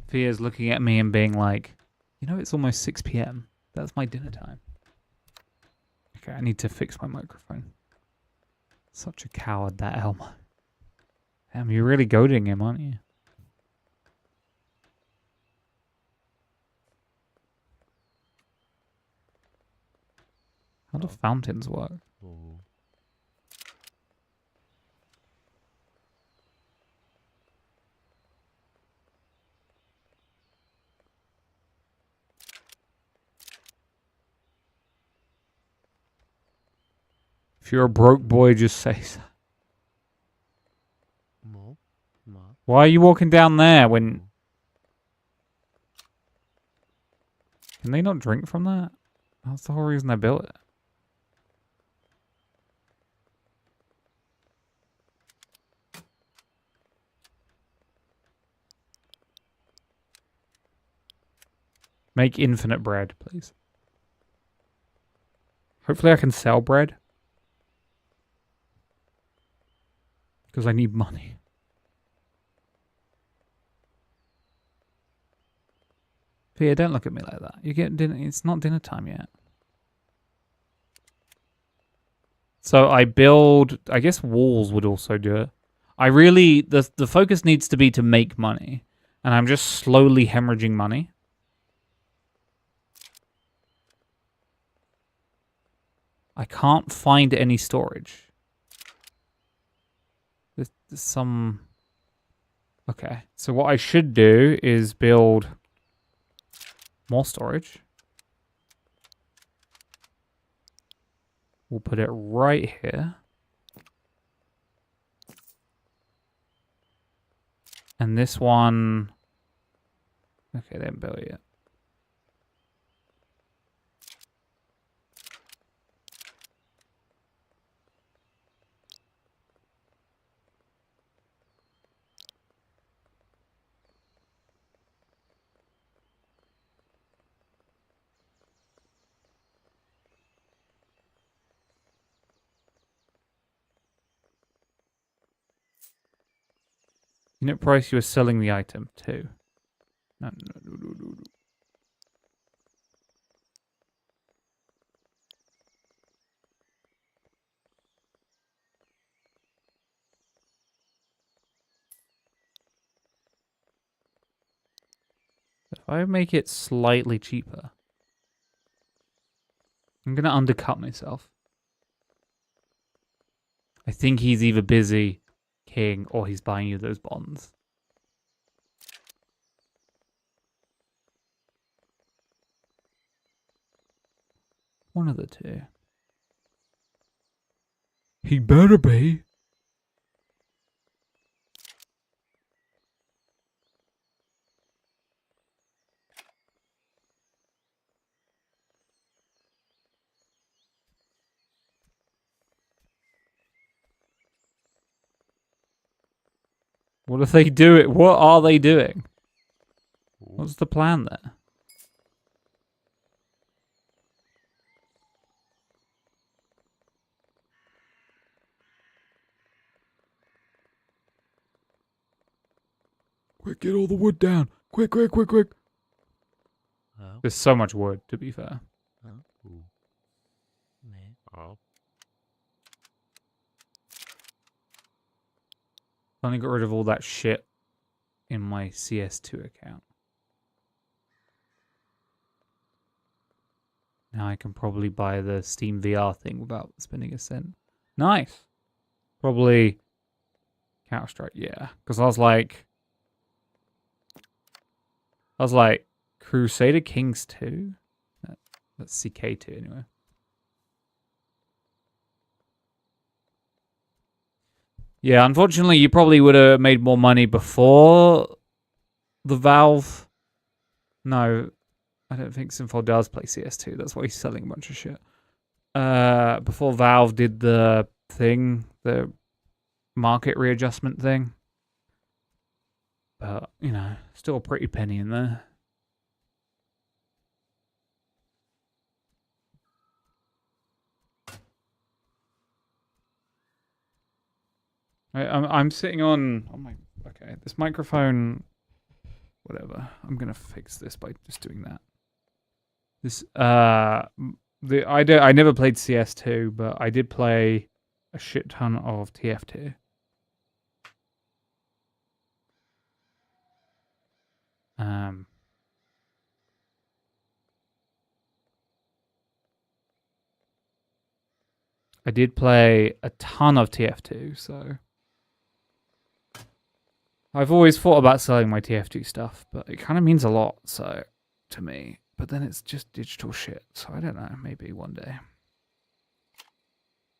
Fia's looking at me and being like, you know, it's almost 6 p.m. That's my dinner time. Okay, I need to fix my microphone. Such a coward, that Elmo. Damn, you're really goading him, aren't you? How do fountains work? Oh. If you're a broke boy, just say so. No. No. Why are you walking down there when... Can they not drink from that? That's the whole reason I built it. Make infinite bread, please. Hopefully I can sell bread. Because I need money. Fia, don't look at me like that. You get dinner. It's not dinner time yet. So I build... I guess walls would also do it. I really... The focus needs to be to make money. And I'm just slowly hemorrhaging money. I can't find any storage. There's some... Okay. So what I should do is build more storage. We'll put it right here. And this one... Okay, they haven't built it yet. Unit price you were selling the item to. No. If I make it slightly cheaper, I'm going to undercut myself. I think he's either busy, king, or he's buying you those bonds. One of the two. He better be. What are they doing? What are they doing? What's the plan there? Quick, get all the wood down. Quick, quick, quick, quick. Oh. There's so much wood, to be fair. Oh. Nee. Oh. Finally got rid of all that shit in my CS2 account. Now I can probably buy the Steam VR thing without spending a cent. Nice. Probably Counter-Strike, yeah. Because I was like, Crusader Kings 2? That's CK2 anyway. Yeah, unfortunately, you probably would have made more money before the Valve. No, I don't think Sinful does play CS2. That's why he's selling a bunch of shit. Before Valve did the thing, the market readjustment thing. But, you know, still a pretty penny in there. I'm sitting on... Oh my... Okay, this microphone... Whatever. I'm gonna fix this by just doing that. This... I never played CS2, but I did play a shit ton of TF2. I did play a ton of TF2, so... I've always thought about selling my TF2 stuff, but it kind of means a lot, so, to me. But then it's just digital shit, so I don't know. Maybe one day.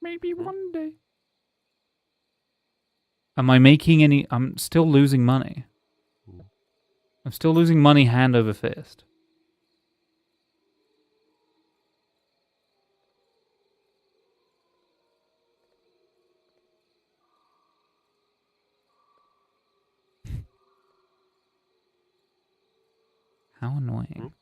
Maybe one day. Am I making any... I'm still losing money. I'm still losing money hand over fist. How annoying.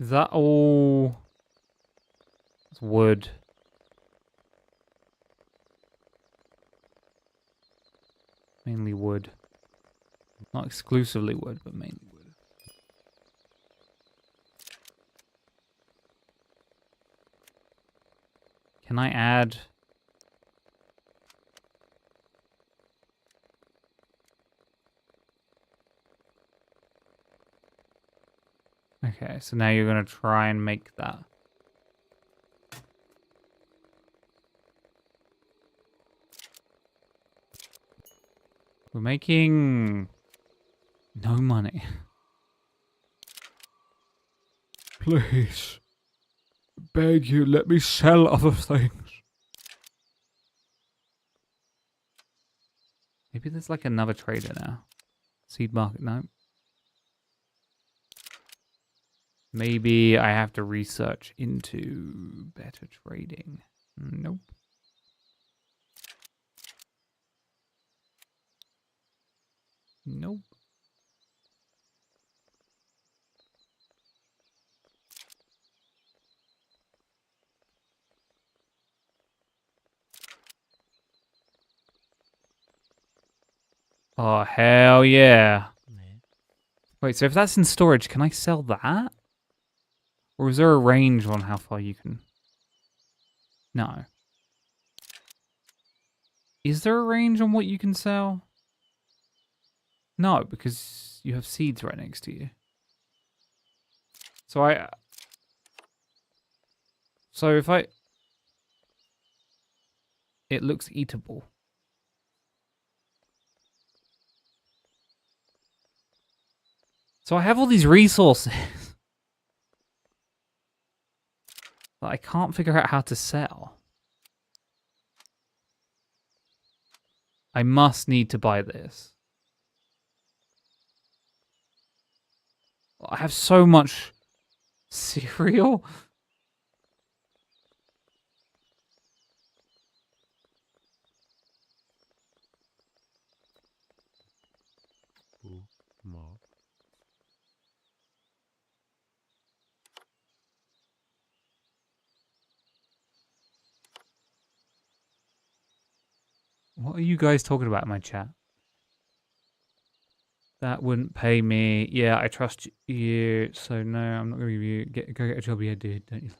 Is that all... It's wood. Mainly wood. Not exclusively wood, but mainly wood. Can I add Okay, so now you're going to try and make that. We're making no money. Please. Beg you, let me sell other things. Maybe there's like another trader now. Seed market, no. Maybe I have to research into better trading. Nope. Nope. Oh, hell yeah. Wait, so if that's in storage, can I sell that? Or is there a range on how far you can... No. Is there a range on what you can sell? No, because you have seeds right next to you. So if I... It looks eatable. So I have all these resources that I can't figure out how to sell. I must need to buy this. I have so much cereal. More. What are you guys talking about in my chat? That wouldn't pay me. Yeah, I trust you. So no, I'm not going to give you... Go get a job, yeah, dude. Don't you?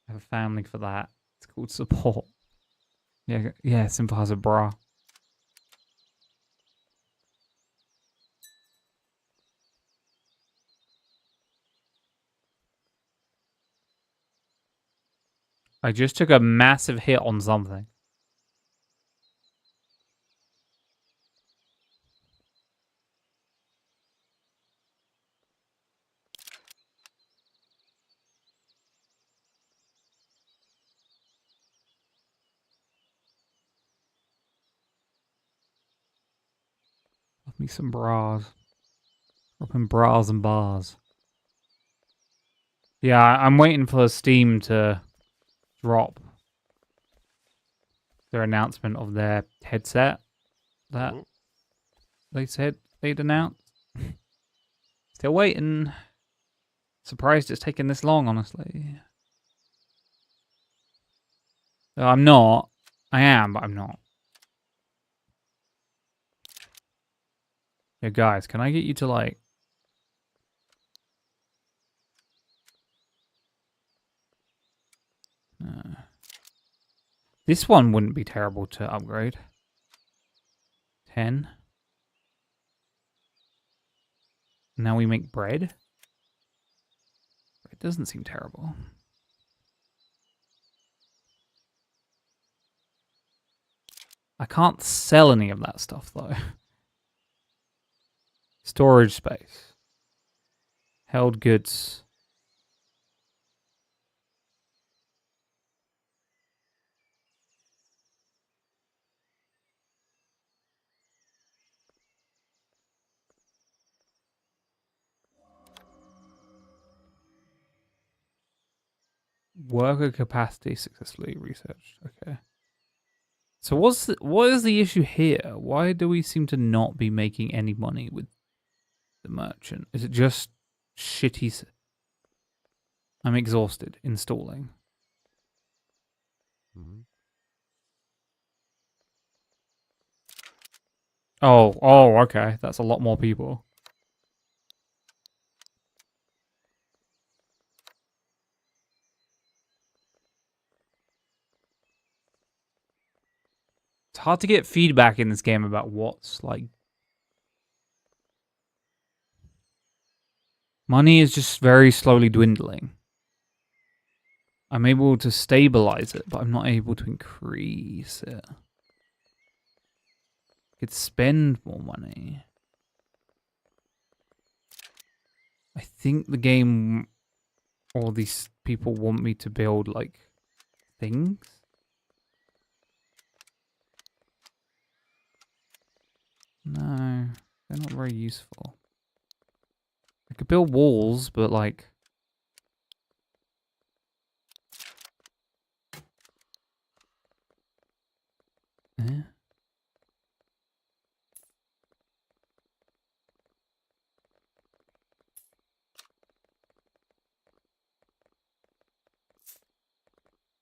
I have a family for that. It's called support. Yeah, simple as a bra. I just took a massive hit on something. Love me some bras. Dropping bras and bars. Yeah, I'm waiting for Steam to drop their announcement of their headset that they said they'd announced. Still waiting. Surprised it's taken this long, honestly. I'm not. I am, but I'm not. Yeah, guys, can I get you to like... This one wouldn't be terrible to upgrade. 10. Now we make bread. It doesn't seem terrible. I can't sell any of that stuff, though. Storage space. Held goods. Worker capacity successfully researched. Okay. So what is the issue here? Why do we seem to not be making any money with the merchant? Is it just shitty? I'm exhausted installing. Oh, okay. That's a lot more people. It's hard to get feedback in this game about what's like. Money is just very slowly dwindling. I'm able to stabilize it, but I'm not able to increase it. I could spend more money. I think the game or these people want me to build like things. No, they're not very useful. I could build walls, but like... Eh?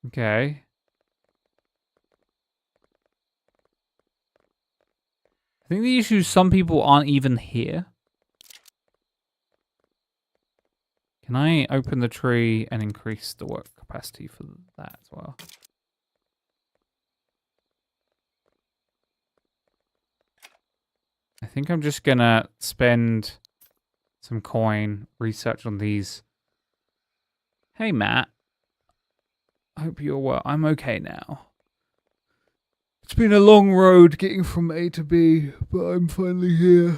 Okay. I think the issue is some people aren't even here. Can I open the tree and increase the work capacity for that as well? I think I'm just gonna spend some coin, research on these. Hey, Matt. I hope you're well. I'm okay now. It's been a long road getting from A to B, but I'm finally here.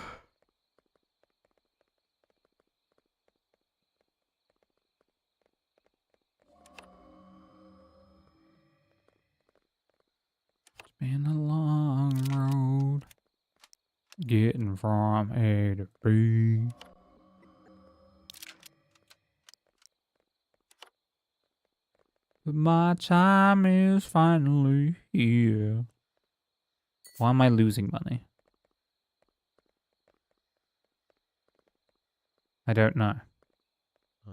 It's been a long road getting from A to B. But my time is finally here. Why am I losing money? I don't know. Huh?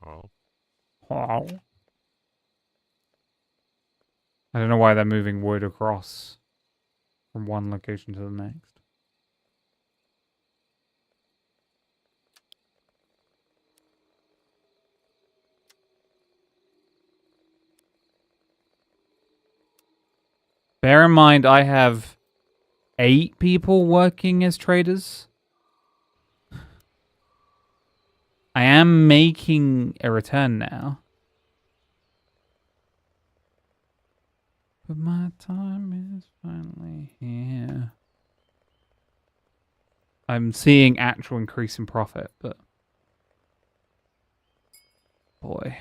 Oh. Wow. I don't know why they're moving wood across from one location to the next. Bear in mind, I have 8 people working as traders. I am making a return now. But my time is finally here. I'm seeing actual increase in profit, but... boy.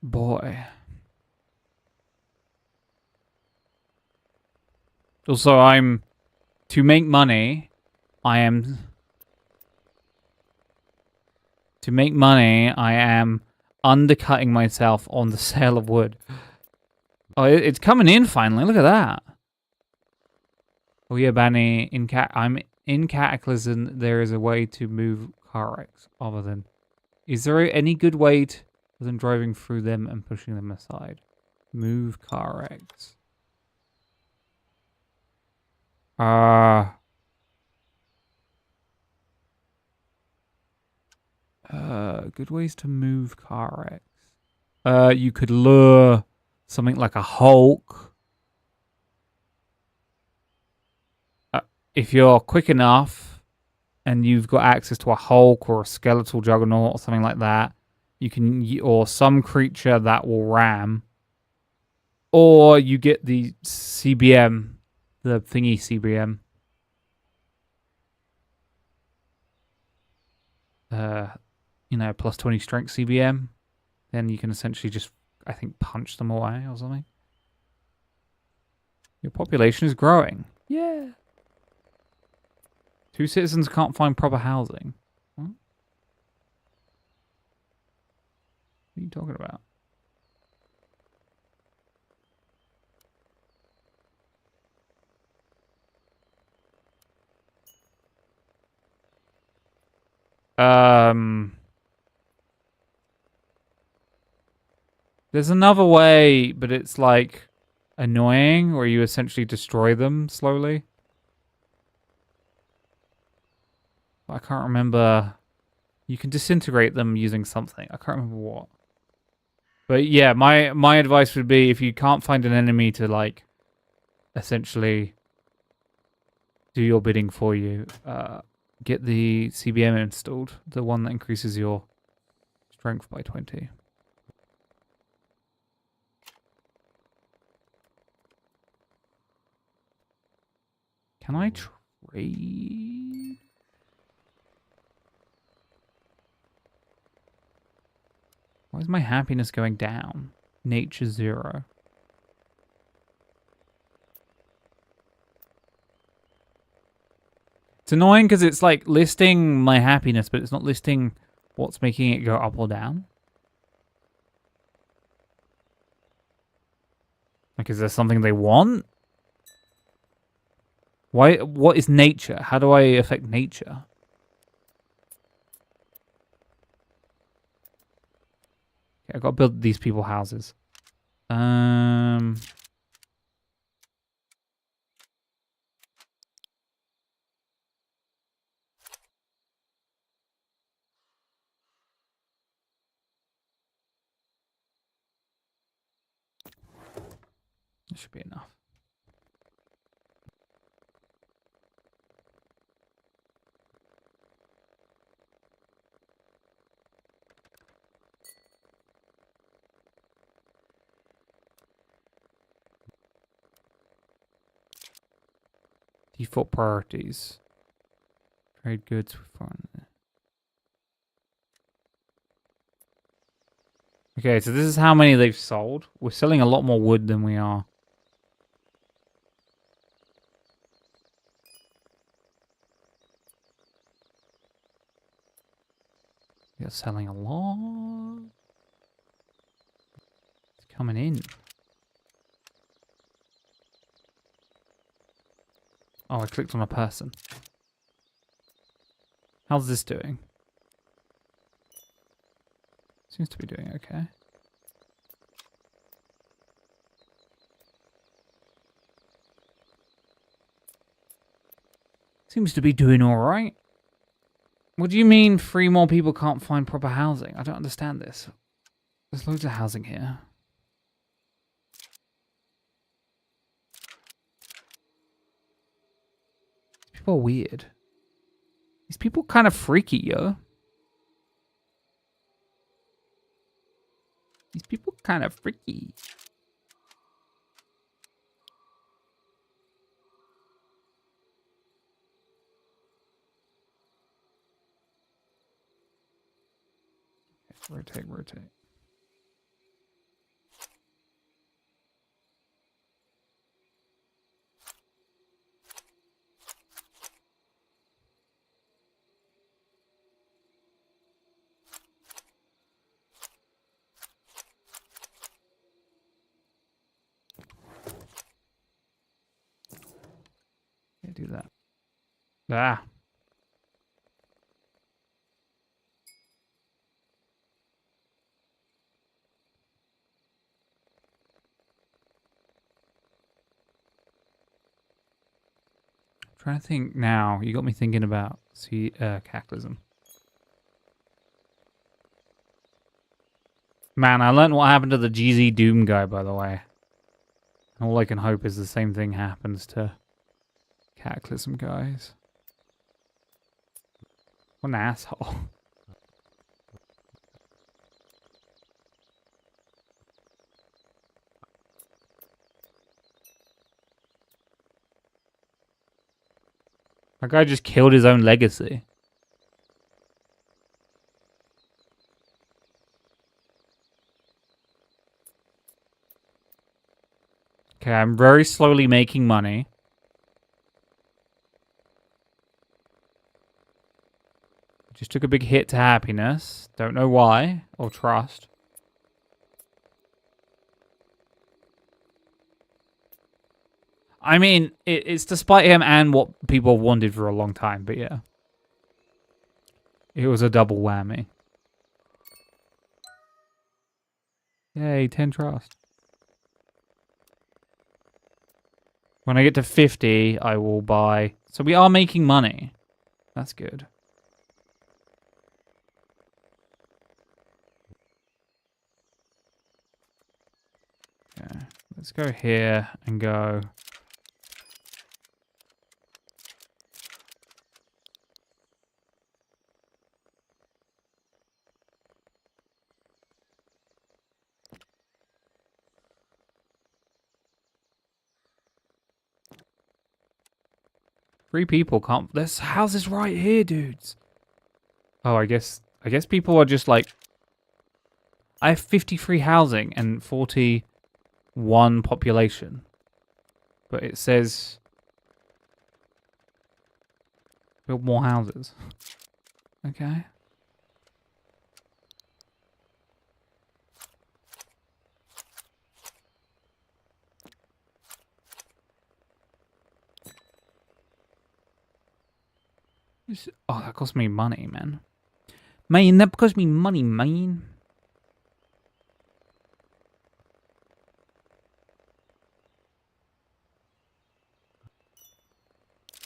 Boy. Also, to make money, I am undercutting myself on the sale of wood. Oh, it's coming in finally. Look at that. Oh yeah, Banny, I'm in Cataclysm. There is a way to move car wrecks other than... is there any good way other than driving through them and pushing them aside? Move car wrecks. Good ways to move car wrecks. You could lure something like a Hulk. If you're quick enough and you've got access to a Hulk or a skeletal juggernaut or something like that, you can, or some creature that will ram, or you get the CBM, the thingy CBM. You know, plus 20 strength CBM. Then you can essentially just, I think, punch them away or something. Your population is growing. Yeah. 2 citizens can't find proper housing. What are you talking about? There's another way, but it's like annoying, where you essentially destroy them slowly. I can't remember. You can disintegrate them using something. I can't remember what. But yeah, my advice would be, if you can't find an enemy to like essentially do your bidding for you, get the CBM installed, the one that increases your strength by 20. Can I trade? Why is my happiness going down? Nature 0. It's annoying because it's like listing my happiness, but it's not listing what's making it go up or down. Like, is there something they want? Why? What is nature? How do I affect nature? Okay, I've got to build these people houses. That should be enough. Default priorities. Trade goods with foreign. Okay, so this is how many they've sold. We're selling a lot more wood than we are. We're selling a lot. It's coming in. Oh, I clicked on a person. How's this doing? Seems to be doing okay. Seems to be doing alright. What do you mean 3 more people can't find proper housing? I don't understand this. There's loads of housing here. People are weird. These people kind of freaky, yo. These people kind of freaky. Rotate, rotate. Can't do that. Ah. Trying to think now. You got me thinking about cataclysm. Man, I learned what happened to the GZ Doom guy, by the way. All I can hope is the same thing happens to cataclysm guys. What an asshole. That guy just killed his own legacy. Okay, I'm very slowly making money. Just took a big hit to happiness. Don't know why, or trust. I mean, it's despite him and what people wanted for a long time, but yeah. It was a double whammy. Yay, 10 trust. When I get to 50, I will buy... So we are making money. That's good. Okay, let's go here and go... 3 people can't... There's houses right here, dudes. Oh, I guess people are just like... I have 53 housing and 41 population. But it says... Build more houses. Okay. Oh, that cost me money, man. Man, that cost me money, man.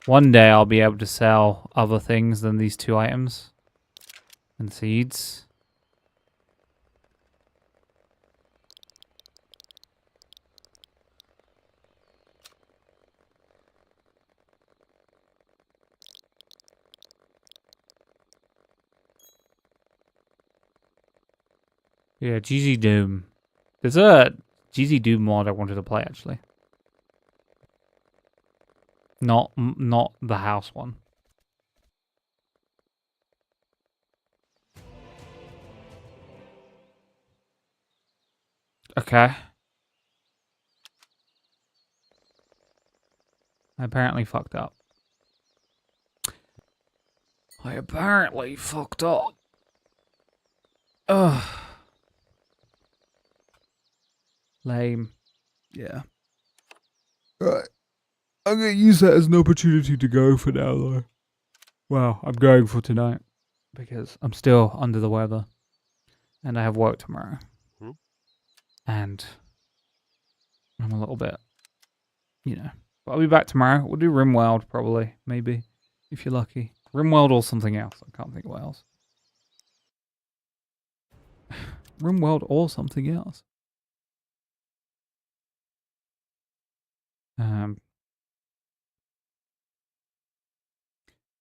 One day I'll be able to sell other things than these 2 items. And seeds. Yeah, GZ Doom. There's a GZ Doom mod I wanted to play, actually. Not the house one. Okay. I apparently fucked up. Ugh. Lame. Yeah. Right. I'm going to use that as an opportunity to go for now, though. Well, I'm going for tonight. Because I'm still under the weather. And I have work tomorrow. And I'm a little bit, you know. But I'll be back tomorrow. We'll do RimWorld, probably. Maybe. If you're lucky. RimWorld or something else. I can't think of what else. RimWorld or something else.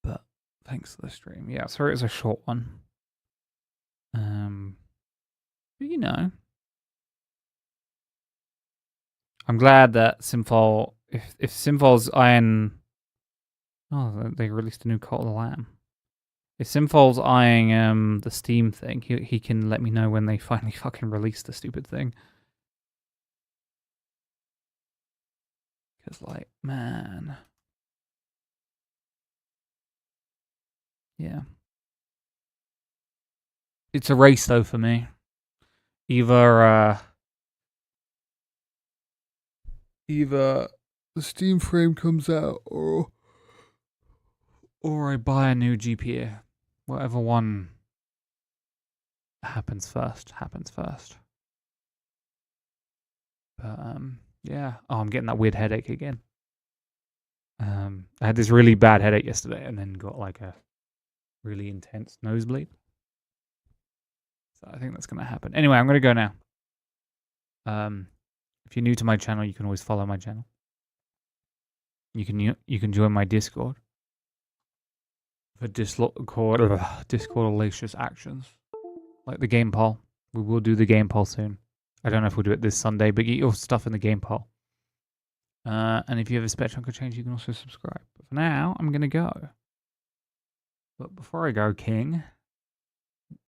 But thanks for the stream. Yeah, sorry it's a short one. But you know. I'm glad that Simfal, if Simfal's eyeing... Oh, they released a new Cult of the Lamb. If Simfal's eyeing the Steam thing, he can let me know when they finally fucking release the stupid thing. Because, like, man... Yeah. It's a race, though, for me. Either the Steam frame comes out, or I buy a new GPU. Whatever one happens first. But, yeah. Oh, I'm getting that weird headache again. I had this really bad headache yesterday, and then got, like, a really intense nosebleed. So I think that's going to happen. Anyway, I'm going to go now. If you're new to my channel, you can always follow my channel. You can join my Discord for Discord-alacious actions, like the game poll. We will do the game poll soon. I don't know if we'll do it this Sunday, but get your stuff in the game poll. And if you have a spare chunk of change, you can also subscribe. But for now, I'm going to go. But before I go, King...